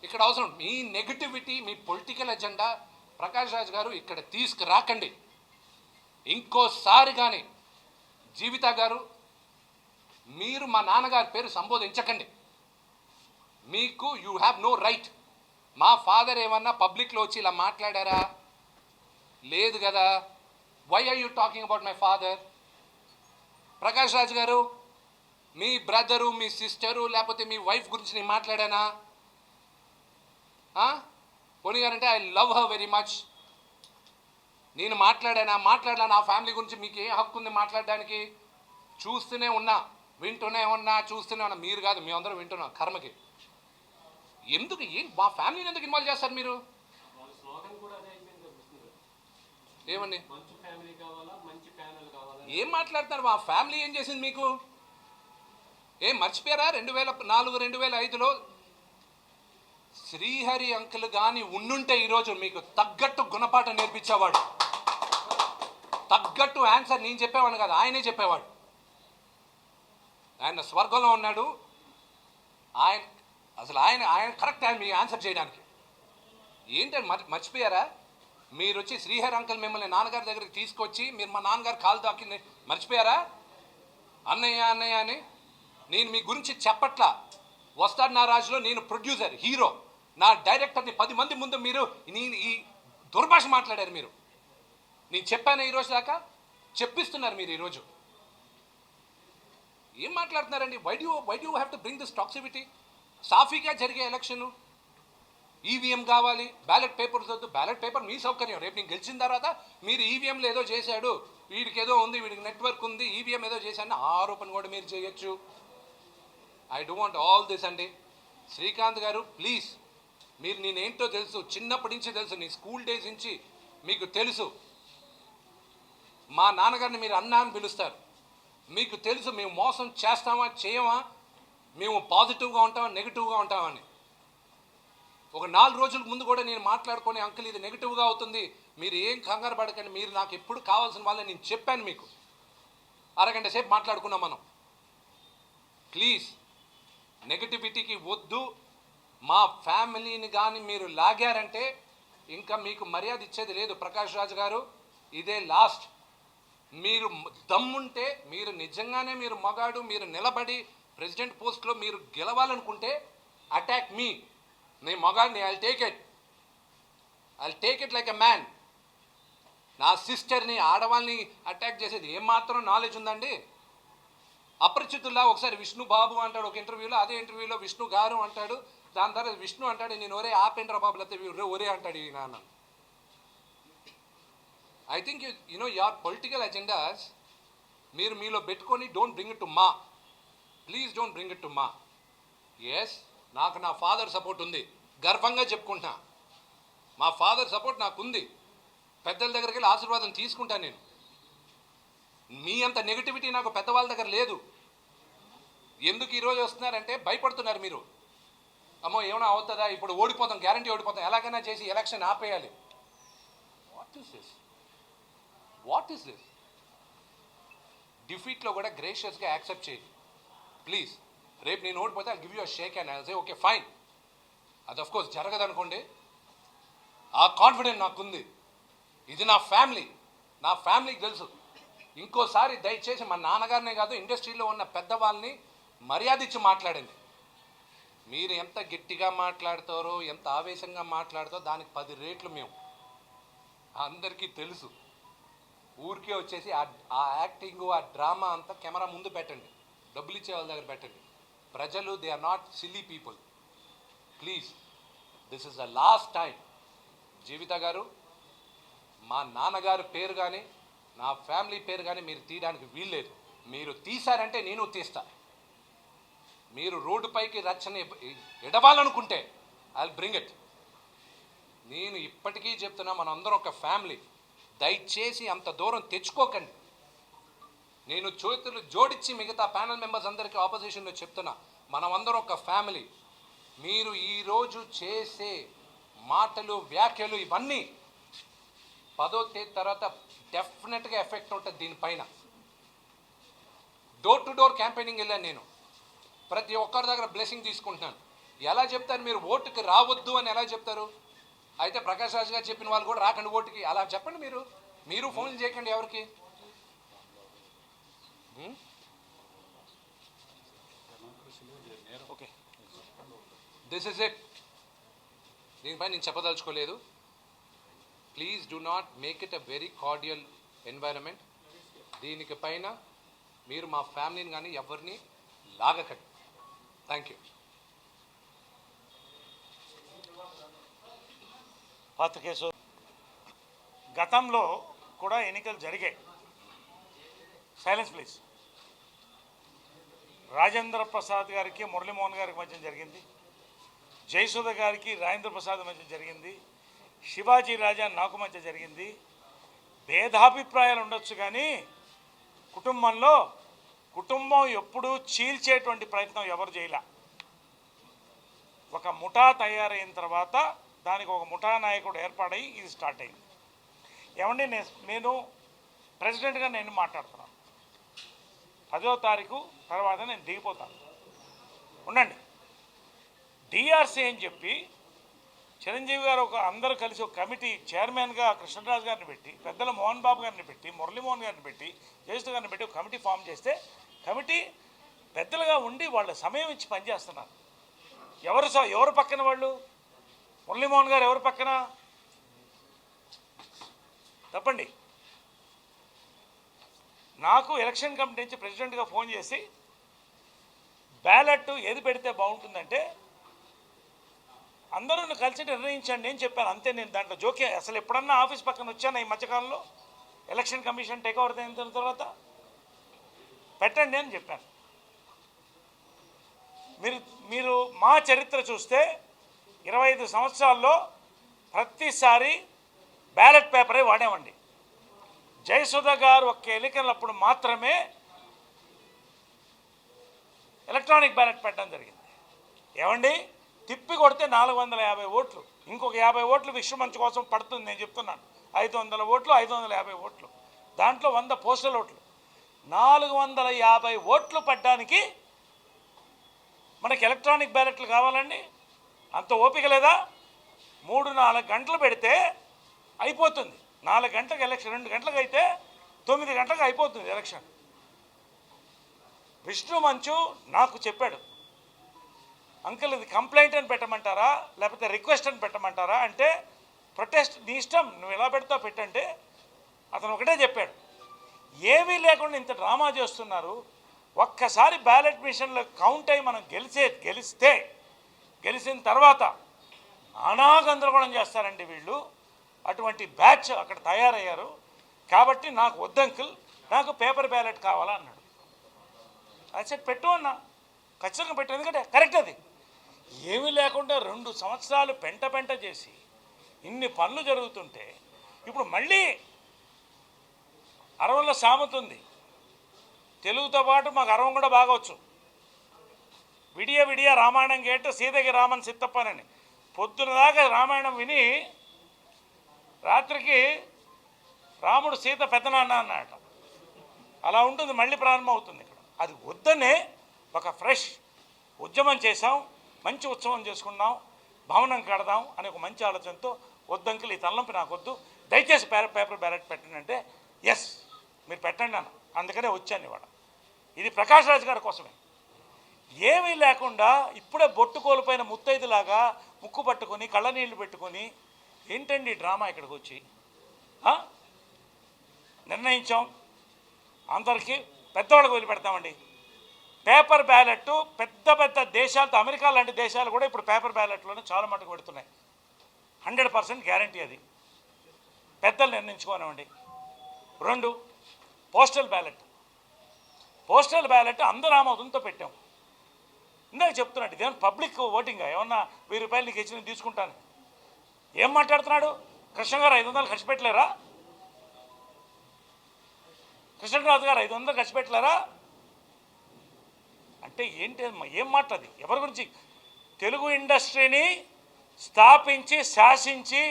ఇక్కడ అవసరం. మీ నెగటివిటీ, మీ పొలిటికల్ ఎజెండా ప్రకాష్ రాజ్ గారు ఇక్కడ తీసుకురాకండి. ఇంకోసారి కానీ జీవిత గారు మీరు మా నాన్నగారి పేరు సంబోధించకండి. మీకు యూ హ్యావ్ నో రైట్. మా ఫాదర్ ఏమన్నా పబ్లిక్లో వచ్చి ఇలా మాట్లాడారా? లేదు కదా. Why are you talking about my father? Prakash Raj గారు, మీ బ్రదరు, మీ సిస్టరు, లేకపోతే మీ వైఫ్ గురించి నేను మాట్లాడానా? పోనీ guarantee I love her very much. నేను మాట్లాడానా? నా ఫ్యామిలీ గురించి మీకు ఏ హక్కు ఉంది మాట్లాడడానికి? చూస్తూనే ఉన్నా, వింటూనే ఉన్నా, చూస్తూనే ఉన్నా. మీరు కాదు, మేము అందరం వింటున్నాం. కర్మకి ఎందుకు మా ఫ్యామిలీని ఎందుకు ఇన్వాల్వ్ చేస్తారు మీరు? ఏమండి ఏం మాట్లాడతారు? మా ఫ్యామిలీ ఏం చేసింది మీకు? ఏం మర్చిపోయారా? 2004, 2005లో శ్రీహరి అంకుల్ కానీ ఉండుంటే ఈరోజు మీకు తగ్గట్టు గుణపాఠం నేర్పించేవాడు. తగ్గట్టు ఆన్సర్ నేను చెప్పేవాడు కదా, ఆయనే చెప్పేవాడు. ఆయన స్వర్గంలో ఉన్నాడు. ఆయన కరెక్ట్ టైం మీ ఆన్సర్ చేయడానికి. ఏంటని మర్చిపోయారా? మీరు వచ్చి శ్రీహరి అంకుల్ మిమ్మల్ని నాన్నగారి దగ్గరికి తీసుకొచ్చి మీరు మా నాన్నగారు కాలు దాకింది మర్చిపోయారా? అన్నయ్య అని నేను మీ గురించి చెప్పట్లా. వస్తాడు నా రాజులో నేను ప్రొడ్యూసర్, హీరో. నా డైరెక్టర్ని 10 మంది ముందు మీరు ఈ దుర్భాష మాట్లాడారు. మీరు నేను చెప్పాను ఈరోజు దాకా, చెప్పిస్తున్నారు మీరు ఈరోజు. ఏం మాట్లాడుతున్నారండి? Why do have to bring this toxicity? సాఫీగా జరిగే ఎలక్షను. ఈవీఎం కావాలి, బ్యాలెట్ పేపర్స్ వద్దు. బ్యాలెట్ పేపర్ మీ సౌకర్యం. రేపు నేను గెలిచిన తర్వాత మీరు ఈవీఎంలో ఏదో చేశాడు, వీడికి ఏదో ఉంది, వీడికి నెట్వర్క్ ఉంది, ఈవీఎం ఏదో చేశాడని ఆరోపణ కూడా మీరు చేయొచ్చు. I don't want all this అండి. శ్రీకాంత్ గారు ప్లీజ్, మీరు నేనేంటో తెలుసు, చిన్నప్పటి నుంచి తెలుసు, నీ స్కూల్ డేస్ నుంచి మీకు తెలుసు. మా నాన్నగారిని మీరు అన్నా అని పిలుస్తారు. మీకు తెలుసు మేము మోసం చేస్తామా చేయమా, మేము పాజిటివ్గా ఉంటామా నెగిటివ్గా ఉంటామని. ఒక 4 రోజుల ముందు కూడా నేను మాట్లాడుకొని అంకుల్ ఇది నెగిటివ్గా అవుతుంది, మీరు ఏం కంగారు పడకండి, మీరు నాకు ఎప్పుడు కావాల్సిన వాళ్ళని నేను చెప్పాను. మీకు అరగంట సేపు మాట్లాడుకున్నాం మనం. ప్లీజ్ నెగటివిటీకి వద్దు. మా ఫ్యామిలీని కానీ మీరు లాగారంటే ఇంకా మీకు మర్యాద ఇచ్చేది లేదు. ప్రకాష్ రాజ్ గారు ఇదే లాస్ట్. మీరు దమ్ముంటే, మీరు నిజంగానే మీరు మగాడు, మీరు నిలబడి ప్రెసిడెంట్ పోస్ట్లో మీరు గెలవాలనుకుంటే అటాక్ మీ. నేను మగాడిని, I'll take it like a man. నా సిస్టర్ని, ఆడవాళ్ళని అటాక్ చేసేది ఏమాత్రం నాలెడ్జ్ ఉందండి? అపరిచితుల్లా ఒకసారి విష్ణు బాబు అంటాడు ఒక ఇంటర్వ్యూలో, అదే ఇంటర్వ్యూలో విష్ణు గారు అంటాడు, దాని తర్వాత విష్ణు అంటాడు నేను ఒరే ఆపేంద్ర బాబు లేకపోతే ఒరే అంటాడు ఈ నాన్న. I think you know your political agendas మీరు మీలో పెట్టుకొని డోంట్ బ్రింగ్ ఇట్ టు మా. Please don't bring it to మా. ఎస్, నాకు నా ఫాదర్ సపోర్ట్ ఉంది, గర్వంగా చెప్పుకుంటున్నా. మా ఫాదర్ సపోర్ట్ నాకు ఉంది. పెద్దల దగ్గరికి వెళ్ళి ఆశీర్వాదం తీసుకుంటాను నేను. మీ అంత నెగిటివిటీ నాకు పెద్దవాళ్ళ దగ్గర లేదు. ఎందుకు ఈరోజు వస్తున్నారంటే భయపడుతున్నారు మీరు. అమ్మో ఏమైనా అవుతుందా, ఇప్పుడు ఓడిపోతాం, గ్యారంటీ ఓడిపోతాం, ఎలాగైనా చేసి ఎలక్షన్ ఆపేయాలి. What is this? డిఫీట్లో కూడా గ్రేషియస్గా యాక్సెప్ట్ చేయి ప్లీజ్. రేపు నేను ఓడిపోతే I give you a shake and I say okay fine. అది ఆఫ్ కోర్స్ జరగదు అనుకోండి, ఆ కాన్ఫిడెన్స్ నాకుంది. ఇది నా ఫ్యామిలీకి తెలుసు. ఇంకోసారి దయచేసి మా నాన్నగారినే కాదు ఇండస్ట్రీలో ఉన్న పెద్దవాళ్ళని మర్యాద ఇచ్చి మాట్లాడండి. మీరు ఎంత గట్టిగా మాట్లాడతారో, ఎంత ఆవేశంగా మాట్లాడతారో దానికి 10 రేట్లు మేము. అందరికీ తెలుసు. ఊరికే వచ్చేసి ఆ యాక్టింగ్, ఆ డ్రామా అంతా కెమెరా ముందు పెట్టండి, డబ్బులు ఇచ్చే వాళ్ళ దగ్గర పెట్టండి. ప్రజలు they are not silly people. Please, this is the last time. Jeevitha garu, మా నాన్నగారి పేరు కానీ నా ఫ్యామిలీ పేరు కానీ మీరు తీయడానికి వీల్లేదు. మీరు తీశారంటే నేను తీస్తా. మీరు రోడ్డుపైకి రచ్చని ఎడవాలనుకుంటే ఐ విల్ బ్రింగ్ ఇట్. నేను ఇప్పటికీ చెప్తున్నా, మనందరం ఒక ఫ్యామిలీ. దయచేసి అంత దూరం తెచ్చుకోకండి. నేను చేతులు జోడించి మిగతా ప్యానల్ మెంబర్స్ అందరికీ ఆపోజిషన్లో చెప్తున్నా, మనమందరం ఒక ఫ్యామిలీ. మీరు ఈరోజు చేసే మాటలు, వ్యాఖ్యలు ఇవన్నీ 10వ తేదీ తర్వాత డెఫినెట్గా ఎఫెక్ట్ ఉంటుంది దీనిపైన. డోర్ టు డోర్ క్యాంపెయినింగ్ వెళ్ళాను నేను. ప్రతి ఒక్కరి దగ్గర బ్లెస్సింగ్ తీసుకుంటున్నాను. ఎలా చెప్తారు మీరు ఓటుకి రావద్దు అని ఎలా చెప్తారు? అయితే ప్రకాష్ రాజ్ గారు చెప్పిన వాళ్ళు కూడా రాకండి ఓటుకి, అలా చెప్పండి. మీరు ఫోన్ చేయకండి ఎవరికి. Okay, this is it. దీనిపై నేను చెప్పదలుచుకోలేదు. Please do not make it a very cordial environment. దీనికి పైన మీరు మా ఫ్యామిలీని కానీ ఎవరిని లాగకండి. Thank you. పాత్రికేయ గతంలో కూడా ఎన్నికలు జరిగాయి. Silence please. రాజేంద్ర ప్రసాద్ గారికి మురళీమోహన్ గారికి మధ్య జరిగింది. జయసుధ గారికి రాజేంద్ర ప్రసాద్ మధ్య జరిగింది. శివాజీ రాజా నాకు మధ్య జరిగింది. భేదాభిప్రాయాలు ఉండొచ్చు కానీ కుటుంబం ఎప్పుడూ చీల్చేటువంటి ప్రయత్నం ఎవరు చేయలే. ఒక ముఠా తయారైన తర్వాత దానికి ఒక ముఠా నాయకుడు ఏర్పాటై ఇది స్టార్ట్ అయింది. ఏమండి, నేను ప్రెసిడెంట్గా నేను మాట్లాడుతున్నాను. 10వ తారీఖు తర్వాత నేను దిగిపోతాను. ఉండండి. డిఆర్సీ అని చెప్పి చిరంజీవి గారు అందరూ కలిసి ఒక కమిటీ చైర్మన్గా కృష్ణరాజు గారిని పెట్టి, పెద్దల మోహన్ బాబు గారిని పెట్టి, మురళీమోహన్ గారిని పెట్టి, జయసుధ గారిని పెట్టి ఒక కమిటీ ఫామ్ చేస్తే కమిటీ పెద్దలుగా ఉండి వాళ్ళ సమయం ఇచ్చి పనిచేస్తున్నారు. ఎవరు పక్కన వాళ్ళు? మురళీమోహన్ గారు ఎవరు పక్కన? తప్పండి. నాకు ఎలక్షన్ కమిటీ నుంచి ప్రెసిడెంట్గా ఫోన్ చేసి బ్యాలెట్ ఏది పెడితే బాగుంటుందంటే అందరూ కలిసి నిర్ణయించండి నేను చెప్పాను. అంతే. నేను దాంట్లో జోక్యం అసలు ఎప్పుడన్నా ఆఫీస్ పక్కన వచ్చాను ఈ మధ్యకాలంలో? ఎలక్షన్ కమిషన్ టేక్ ఓవర్ అయిన తర్వాత పెట్టండి అని చెప్పాను. మీరు మా చరిత్ర చూస్తే 25 సంవత్సరాల్లో ప్రతిసారి బ్యాలెట్ పేపరే వాడామండి. జయసుధ గారు ఒక్క ఎన్నికలప్పుడు మాత్రమే ఎలక్ట్రానిక్ బ్యాలెట్ పెట్టడం జరిగింది. ఏమండి, తిప్పి కొడితే 450 ఓట్లు, ఇంకొక 50 ఓట్లు విశ్వమంచు కోసం పడుతుంది. నేను చెప్తున్నాను, 500 ఓట్లు, 550 ఓట్లు, దాంట్లో 100 పోస్టల్ ఓట్లు, 450 ఓట్లు పడ్డానికి మనకి ఎలక్ట్రానిక్ బ్యాలెట్లు కావాలండి. అంత ఓపిక లేదా? 3-4 గంటలు పెడితే అయిపోతుంది. 4 గంటలకు ఎలక్షన్, 2 గంటలకు అయితే 9 గంటలకు అయిపోతుంది ఎలక్షన్. విష్ణు మంచు నాకు చెప్పాడు, అంకుల్ ఇది కంప్లైంట్ అని పెట్టమంటారా లేకపోతే రిక్వెస్ట్ అని పెట్టమంటారా అంటే, ప్రొటెస్ట్ నీ ఇష్టం, నువ్వు ఎలా పెడతావు పెట్టంటే. అతను ఒకటే చెప్పాడు, ఏమీ లేకుండా ఇంత డ్రామా చేస్తున్నారు. ఒక్కసారి బ్యాలెట్ మిషన్లో కౌంట్ అయ్యి మనం గెలిచిన తర్వాత అనాగందరగోళం చేస్తారండి వీళ్ళు. అటువంటి బ్యాచ్ అక్కడ తయారయ్యారు. కాబట్టి నాకు వద్దు అంకుల్, నాకు పేపర్ బ్యాలెట్ కావాలా అన్నాడు. అది పెట్టు అన్నా, ఖచ్చితంగా పెట్టు, ఎందుకంటే కరెక్ట్ అది. ఏమీ లేకుండా 2 సంవత్సరాలు పెంట చేసి ఇన్ని పనులు జరుగుతుంటే ఇప్పుడు మళ్ళీ అరవల్లో సామెత ఉంది, తెలుగుతో పాటు మాకు అరవం కూడా బాగవచ్చు. విడియ రామాయణం కేట సీతకి రామన్ సిత్తప్పనని. పొద్దున దాకా రామాయణం విని రాత్రికి రాముడు సీత పెద్దనాన్న అన్నట. అలా ఉంటుంది, మళ్ళీ ప్రారంభం అవుతుంది ఇక్కడ. అది వద్దనే ఒక ఫ్రెష్ ఉద్యమం చేసాం, మంచి ఉత్సవం చేసుకున్నాం, భవనం కడదాం అనే ఒక మంచి ఆలోచనతో వద్దంకులు ఈ తలనొప్పి నాకు వద్దు, దయచేసి పేపర్ బ్యాలెట్ పెట్టండి అంటే ఎస్ మీరు పెట్టండి అన్న. అందుకనే వచ్చాను ఇవాళ. ఇది ప్రకాష్ రాజ్ గారి కోసమే. ఏమీ లేకుండా ఇప్పుడే బొట్టు కోల్పోయిన ముత్తైదులాగా ముక్కు పట్టుకొని కళ్ళ నీళ్లు పెట్టుకొని ఏంటండి డ్రామా ఇక్కడికి వచ్చి నిర్ణయించాం అందరికీ పెద్దవాళ్ళకి వదిలిపెడతామండి. పేపర్ బ్యాలెట్ పెద్ద పెద్ద దేశాలతో అమెరికా లాంటి దేశాలు కూడా ఇప్పుడు పేపర్ బ్యాలెట్లోనే చాలా మటుకు పెడుతున్నాయి. 100% గ్యారంటీ అది. పెద్దలు నిర్ణయించుకోనివ్వండి. 2 పోస్టల్ బ్యాలెట్. పోస్టల్ బ్యాలెట్ అందరూ ఆమోదంతో పెట్టాం. ఇందాక చెప్తున్నాడు ఇదేమన్నా పబ్లిక్ ఓటింగా, ఏమన్నా 1000 రూపాయలు నీకు ఇచ్చి తీసుకుంటాను. ఏం మాట్లాడుతున్నాడు? కృష్ణ గారు 500 ఖర్చు పెట్టలేరా? కృష్ణరాజు గారు 500 ఖర్చు పెట్టలేరా అంటే ఏంటి? ఏం మాట్లాది? ఎవరి గురించి? తెలుగు ఇండస్ట్రీని స్థాపించి శాసించి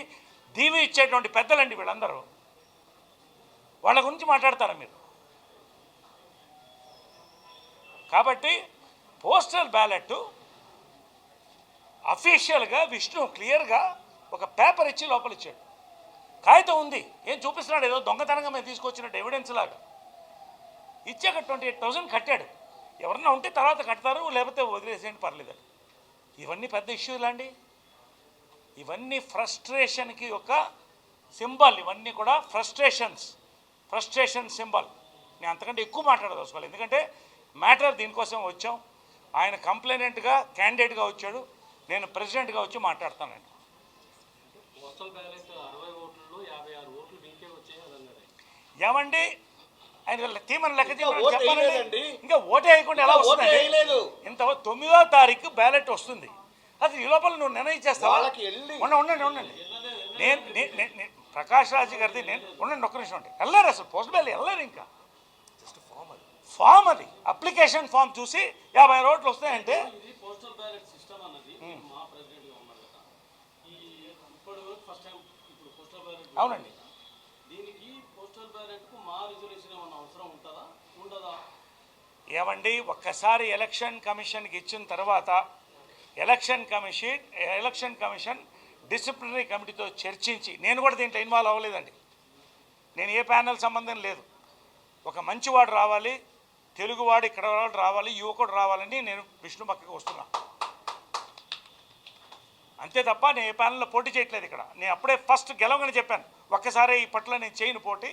దీవి ఇచ్చేటువంటి పెద్దలండి వీళ్ళందరూ. వాళ్ళ గురించి మాట్లాడతారా మీరు? కాబట్టి పోస్టల్ బ్యాలెట్ అఫీషియల్గా విష్ణు క్లియర్గా ఒక పేపర్ ఇచ్చి లోపల ఇచ్చాడు. కాగితం ఉంది, ఏం చూపిస్తున్నాడు? ఏదో దొంగతనంగా మేము తీసుకొచ్చినట్టు ఎవిడెన్స్ లాగా ఇచ్చాక 28,000 కట్టాడు. ఎవరన్నా ఉంటే తర్వాత కడతారు, లేకపోతే వదిలేసేయండి పర్లేదు. ఇవన్నీ పెద్ద ఇష్యూలు అండి. ఇవన్నీ ఫ్రస్ట్రేషన్కి ఒక సింబల్. ఇవన్నీ కూడా ఫ్రస్ట్రేషన్ సింబల్. నేను అంతకంటే ఎక్కువ మాట్లాడదలుచుకోవాలి, ఎందుకంటే మ్యాటర్ దీనికోసం వచ్చాం. ఆయన కంప్లైనెంట్గా క్యాండిడేట్గా వచ్చాడు, నేను ప్రెసిడెంట్గా వచ్చి మాట్లాడతానండి. ఏమండి ఆయన తీమని లెక్క చెప్పాలండి. ఇంకా ఓటే వేయకుండా ఎలా వస్తుంది? ఇంత 9వ తారీఖు బ్యాలెట్ వస్తుంది. అది ఈ లోపల నువ్వు నిర్ణయించేస్తావా? ఉండండి. నేను ప్రకాష్ రాజు గారిది ఉండండి ఒక్క నిమిషం. వెళ్ళారు అసలు పోస్ట్ బ్యాలెట్ వెళ్ళారు. ఇంకా ఫామ్ అది అప్లికేషన్ ఫామ్ చూసి 50 ఓట్లు వస్తాయంటే అవునండి. ఏమండి ఒక్కసారి ఎలక్షన్ కమిషన్కి ఇచ్చిన తర్వాత ఎలక్షన్ కమిషన్ డిసిప్లినరీ కమిటీతో చర్చించి, నేను కూడా దీంట్లో ఇన్వాల్వ్ అవ్వలేదండి. నేను ఏ ప్యానెల్ సంబంధం లేదు. ఒక మంచివాడు రావాలి, తెలుగువాడు ఇక్కడ వాడు రావాలి, యువకుడు రావాలని నేను విష్ణు పక్కకి వస్తున్నా. అంతే తప్ప నేను ఏ ప్యానెల్లో పోటీ చేయట్లేదు. ఇక్కడ నేను అప్పుడే ఫస్ట్ గెలవగానే చెప్పాను, ఒక్కసారి ఈ పట్ల నేను చేయను పోటీ,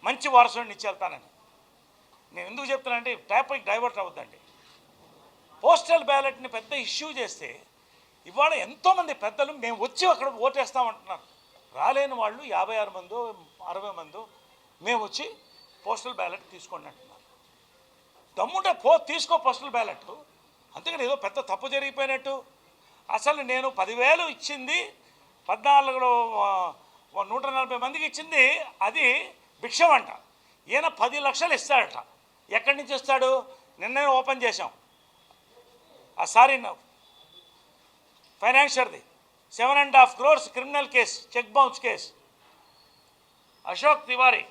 మంచి వారసుడిని ఇచ్చి వెళ్తానని. నేను ఎందుకు చెప్తానంటే టాపిక్ డైవర్ట్ అవ్వద్దండి. పోస్టల్ బ్యాలెట్ని పెద్ద ఇష్యూ చేస్తే ఇవాళ ఎంతోమంది పెద్దలు మేము వచ్చి అక్కడ ఓటేస్తామంటున్నారు. రాలేని వాళ్ళు 56 మందో 60 మందో మేము వచ్చి పోస్టల్ బ్యాలెట్ తీసుకోండి అంటున్నారు. దమ్ముంటే తీసుకో పోస్టల్ బ్యాలెట్. అంతేకాని ఏదో పెద్ద తప్పు జరిగిపోయినట్టు. అసలు నేను 10,000 ఇచ్చింది 14లో 140 మందికి ఇచ్చింది అది భిక్షం అంట. ఈయన 10 లక్షలు ఇస్తాడట. ఎక్కడి నుంచి ఇస్తాడు? నిన్నే ఓపెన్ చేశాం సారీ ఫైనాన్షియర్ది 7.5 crores criminal case, check bounce case. Ashok Tiwari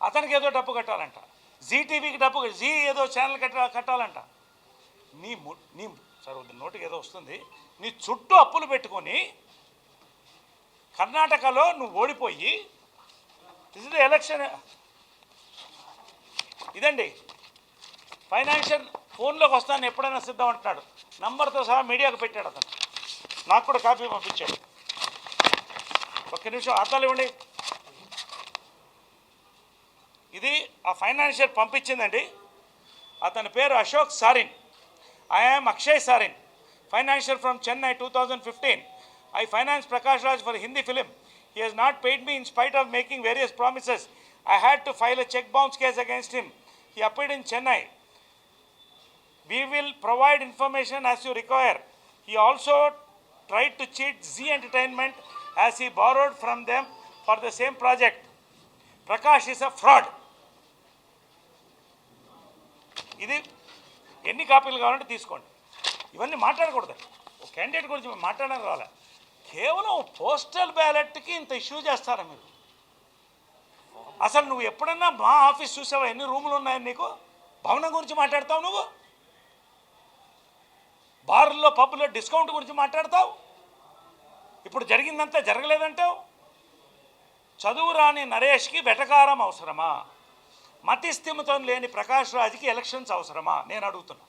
అతనికి ఏదో డబ్బు కట్టాలంట. జీటీవీకి డబ్బు, జీ ఏదో ఛానల్ కట్టాలంట. నీ సరే నోటికి ఏదో వస్తుంది. నీ చుట్టూ అప్పులు పెట్టుకొని కర్ణాటకలో నువ్వు ఓడిపోయి ఇది ఎలక్షన్ ఇదండి. ఫైనాన్షియల్ ఫోన్లోకి వస్తాను ఎప్పుడైనా సిద్ధం అంటున్నాడు. నంబర్తో సహా మీడియాకు పెట్టాడు అతను. నాకు కూడా కాపీ పంపించాడు. ఒక్క నిమిషం అర్థాలు ఇవ్వండి. ఇది ఆ ఫైనాన్షియల్ పంపించిందండి. అతని పేరు Ashok sarin. I am Akshay Sarin, financier from Chennai 2015. I financed Prakash Raj for Hindi film. He has not paid me in spite of making various promises. I had to file a check bounce case against him. He appeared in Chennai. We will provide information as you require. He also tried to cheat Zee Entertainment as he borrowed from them for the same project. Prakash is a fraud. ఇది ఎన్ని కాపీలు కావాలంటే తీసుకోండి. ఇవన్నీ మాట్లాడకూడదు. ఒక క్యాండిడేట్ గురించి మాట్లాడడానికి రాలే. కేవలం పోస్టల్ బ్యాలెట్కి ఇంత ఇష్యూ చేస్తారా మీరు? అసలు నువ్వు ఎప్పుడన్నా మా ఆఫీస్ చూసావా? ఎన్ని రూములు ఉన్నాయని నీకు? భవనం గురించి మాట్లాడతావు నువ్వు. బార్లో పబ్లో డిస్కౌంట్ గురించి మాట్లాడతావు. ఇప్పుడు జరిగిందంతా జరగలేదంటావు. చదువు రాని నరేష్కి వెటకారం అవసరమా? మతిస్థిమితం లేని ప్రకాష్ రాజ్కి ఎలక్షన్స్ అవసరమా నేను అడుగుతున్నా.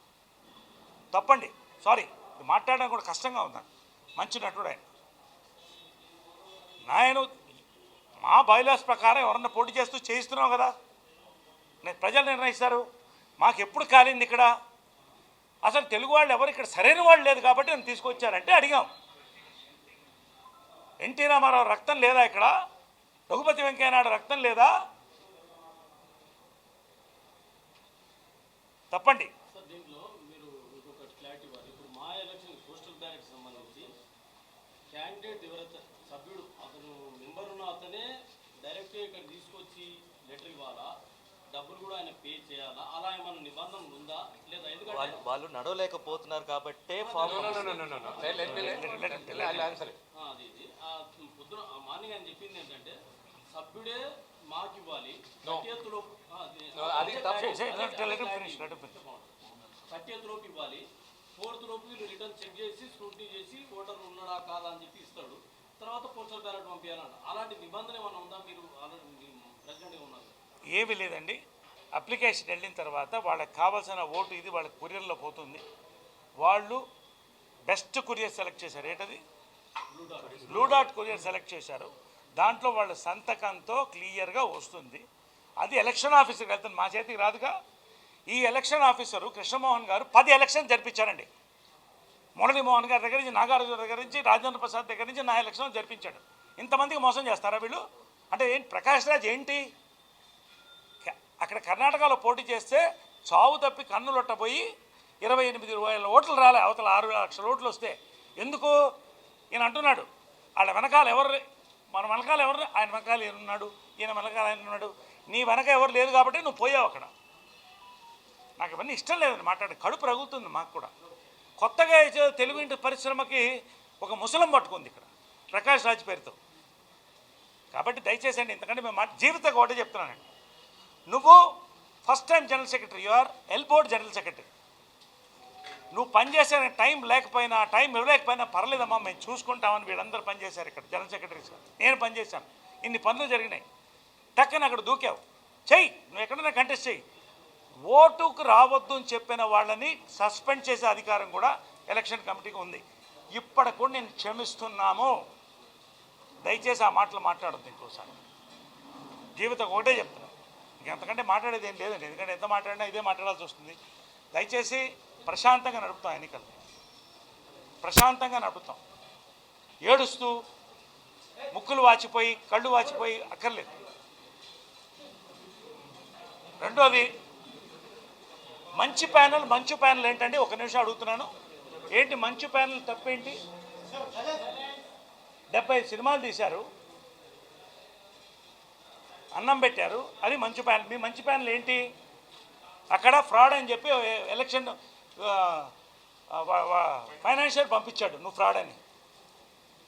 తప్పండి, సారీ, మాట్లాడడం కూడా కష్టంగా ఉందండి. మంచి నటుడు ఆయన మా బైలాస్ ప్రకారం ఎవరన్నా పోటీ చేస్తూ చేయిస్తున్నాం కదా, ప్రజలు నిర్ణయిస్తారు. మాకు ఎప్పుడు కాలింది ఇక్కడ, అసలు తెలుగు వాళ్ళు ఎవరు ఇక్కడ సరైన వాళ్ళు లేదు కాబట్టి నన్ను తీసుకొచ్చారంటే అడిగాం. ఎన్టీ రామారావు రక్తం లేదా ఇక్కడ, రఘుపతి వెంకయ్యనాయుడు రక్తం లేదా? తప్పండి. దీంట్లో మీరు ఇంకొక క్లారిటీ ఇవ్వాలి. ఇప్పుడు మా ఎలక్షన్ పోస్టల్ బ్యాలెట్ సంబంధించి క్యాండిడేట్ ఎవరైతే సభ్యుడు అతను మెంబర్ ఉన్న అతనే డైరెక్ట్గా ఇక్కడ తీసుకొచ్చి లెటర్ ఇవ్వాలా, డబ్బులు కూడా ఆయన పే చేయాలా, అలా ఏమైనా నిబంధన ఉందా లేదా? ఎందుకంటే వాళ్ళు నడవలేకపోతున్నారు కాబట్టి ఫామ్ అది పొద్దున మార్నింగ్ ఆయన చెప్పింది ఏంటంటే సభ్యుడే మాకు ఇవ్వాలి 30th లోపు ఇవ్వాలి, 4th లోపు వీళ్ళు రిటర్న్ చెక్ చేసి స్క్రూటినీ చేసి ఓటర్ ఉన్నాడా కాదా అని చెప్పి ఇస్తాడు, తర్వాత పోస్టల్ బ్యాలెట్ పంపించాలన్న అలాంటి నిబంధన ఏమైనా ఉందా? మీరు ఆల్రెడీ ప్రెసిడెంట్గా ఉన్నారు. ఏమీ లేదండి. అప్లికేషన్ వెళ్ళిన తర్వాత వాళ్ళకి కావాల్సిన ఓటు ఇది వాళ్ళకి కొరియర్లో పోతుంది. వాళ్ళు బెస్ట్ కొరియర్ సెలెక్ట్ చేశారు. ఏంటది? బ్లూ డాట్ కొరియర్ సెలెక్ట్ చేశారు. దాంట్లో వాళ్ళ సంతకంతో క్లియర్గా వస్తుంది. అది ఎలక్షన్ ఆఫీసర్కి వెళ్తుంది, మా చేతికి రాదుగా. ఈ ఎలక్షన్ ఆఫీసరు కృష్ణమోహన్ గారు 10 ఎలక్షన్ జరిపించారండి. మురళీమోహన్ గారి దగ్గర నుంచి, నాగార్జున దగ్గర నుంచి, రాజేంద్ర ప్రసాద్ దగ్గర నుంచి నా ఎలక్షన్ జరిపించాడు. ఇంతమందికి మోసం చేస్తారా వీళ్ళు? అంటే ఏంటి ప్రకాష్ రాజ్ ఏంటి? అక్కడ కర్ణాటకలో పోటీ చేస్తే చావు తప్పి కన్నులొట్టపోయి 28,000 ఓట్లు రాలే, అవతల 6 లక్షల ఓట్లు వస్తే ఎందుకు? ఈయన అంటున్నాడు వాళ్ళ వెనకాల ఎవరు, మన వెనకాల ఎవరు, ఆయన వెనకాల ఉన్నాడు, ఈయన వెనకాల ఆయన ఉన్నాడు, నీ వెనక ఎవరు లేదు కాబట్టి నువ్వు పోయావు అక్కడ. నాకు ఇవన్నీ ఇష్టం లేదని మాట్లాడి కడుపు రగులుతుంది మాకు కూడా. కొత్తగా తెలుగు ఇంటి పరిశ్రమకి ఒక ముసలం పట్టుకుంది ఇక్కడ ప్రకాష్ రాజ్ పేరుతో. కాబట్టి దయచేసి అండి, ఇంతకంటే మేము జీవితం ఒకటే చెప్తున్నానండి. నువ్వు first time general secretary, you are elbowed general secretary. నువ్వు పనిచేసే టైం లేకపోయినా, టైం ఇవ్వలేకపోయినా పర్లేదమ్మా, మేము చూసుకుంటామని వీళ్ళందరూ పనిచేశారు ఇక్కడ జనరల్ సెక్రటరీస్. నేను పనిచేశాను, ఇన్ని పనులు జరిగినాయి. టక్కని అక్కడ దూకావు, చెయ్యి, నువ్వు ఎక్కడైనా కంటెస్ట్ చెయ్యి. ఓటుకు రావద్దు అని చెప్పిన వాళ్ళని సస్పెండ్ చేసే అధికారం కూడా ఎలక్షన్ కమిటీకి ఉంది. ఇప్పటికి కూడా నేను క్షమిస్తున్నాము. దయచేసి ఆ మాటలు మాట్లాడద్దు ఇంకోసారి. జీవితం ఒకటే చెప్తున్నాను, ఇంకెంతకంటే మాట్లాడేది ఏం లేదండి. ఎందుకంటే ఎంత మాట్లాడినా ఇదే మాట్లాడాల్సి వస్తుంది. దయచేసి ప్రశాంతంగా నడుపుతాం, ఎన్నికలు ప్రశాంతంగా నడుపుతాం. ఏడుస్తూ ముక్కులు వాచిపోయి కళ్ళు వాచిపోయి అక్కర్లేదు. రెండోది, మంచి ప్యానల్ ఏంటండి? ఒక నిమిషం అడుగుతున్నాను, ఏంటి మంచి ప్యానల్ తప్పేంటి? 75 సినిమాలు తీశారు, అన్నం పెట్టారు, అది మంచి ప్యానల్. మీ మంచి ప్యానల్ ఏంటి? అక్కడ ఫ్రాడ్ అని చెప్పి ఎలక్షన్ ఫైనాన్షియల్ పంపించాడు, నువ్వు ఫ్రాడ్ అని.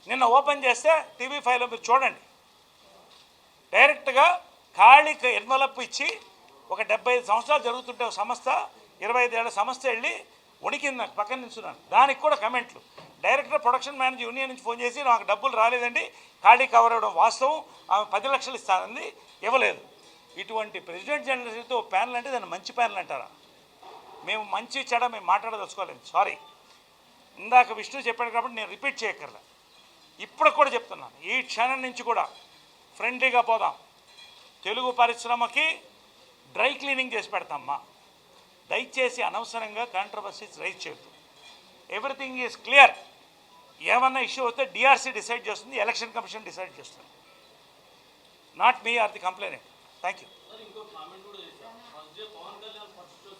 నిన్న ఓపెన్ చేస్తే TV5లో మీరు చూడండి, డైరెక్ట్గా ఖాళీకి ఎన్వలప్ ఇచ్చి ఒక 75 సంవత్సరాలు జరుగుతుంటే ఒక సంస్థ, 25 ఏళ్ల సంస్థ వెళ్ళి ఉనికింది. నాకు పక్కన నిల్చున్నాను, దానికి కూడా కమెంట్లు. డైరెక్టర్ ప్రొడక్షన్ మేనేజర్ యూనియన్ నుంచి ఫోన్ చేసి నాకు డబ్బులు రాలేదండి, ఖాళీ కవర్ అవ్వడం వాస్తవం, ఆమె 10 లక్షలు ఇస్తానంది, ఇవ్వలేదు. ఇటువంటి ప్రెసిడెంట్ జనరల్తో ప్యానల్ అంటే దాన్ని మంచి ప్యానల్ అంటారా? మేము మంచి చెడ మేము మాట్లాడదలుచుకోలేదు, సారీ. ఇందాక విష్ణు చెప్పాడు కాబట్టి నేను రిపీట్ చేయక్కర్లే. ఇప్పుడు కూడా చెప్తున్నాను, ఈ క్షణం నుంచి కూడా ఫ్రెండ్లీగా పోదాం. తెలుగు పరిశ్రమకి డ్రై క్లీనింగ్ చేసి పెడతామ్మా. దయచేసి అనవసరంగా కాంట్రవర్సీస్ రైజ్ చేయొద్దు. Everything is clear. ఏమన్నా ఇష్యూ వస్తే డిఆర్సీ డిసైడ్ చేస్తుంది, ఎలక్షన్ కమిషన్ డిసైడ్ చేస్తుంది, not me are the complainant. Thank you. ఇంకో కామెంట్ కూడా చేశాను, first day Pawan Kalyan first show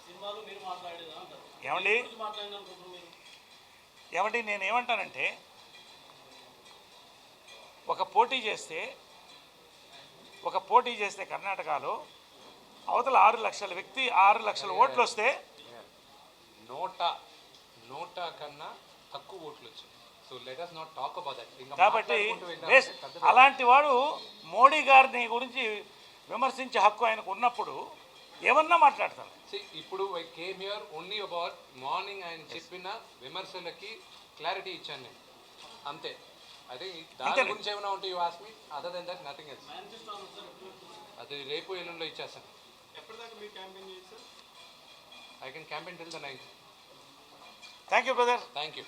సినిమాలో మీరు మాట్లాడేదా అంటారు. ఏమండి నేను ఏమంటానంటే, ఒక పోటీ చేస్తే కర్ణాటకలో అవతల 6 లక్షల వ్యక్తి 6 లక్షల ఓట్లు వస్తే నోటా కన్నా తక్కువ ఓట్లు వచ్చాయి. So let us not talk about that. కాబట్టి అలాంటి వాడు మోడీ గారిని గురించి విమర్శించే హక్కు ఆయనకు ఉన్నప్పుడు ఏమన్నా మాట్లాడతారు. ఇప్పుడు I came here only about morning ఆయన చెప్పిన విమర్శలకి క్లారిటీ ఇచ్చాను నేను, అంతే. అదే దాని గురించి ఏమైనా ఉంటే you ask me, other than that nothing else. అది రేపు ఎల్లుండిలో ఇచ్చేస్తాను. ఎప్పటిదాకా మీరు క్యాంపెయిన్ చేస్తారు? I can campaign till the 9th. Thank you brother. Thank you.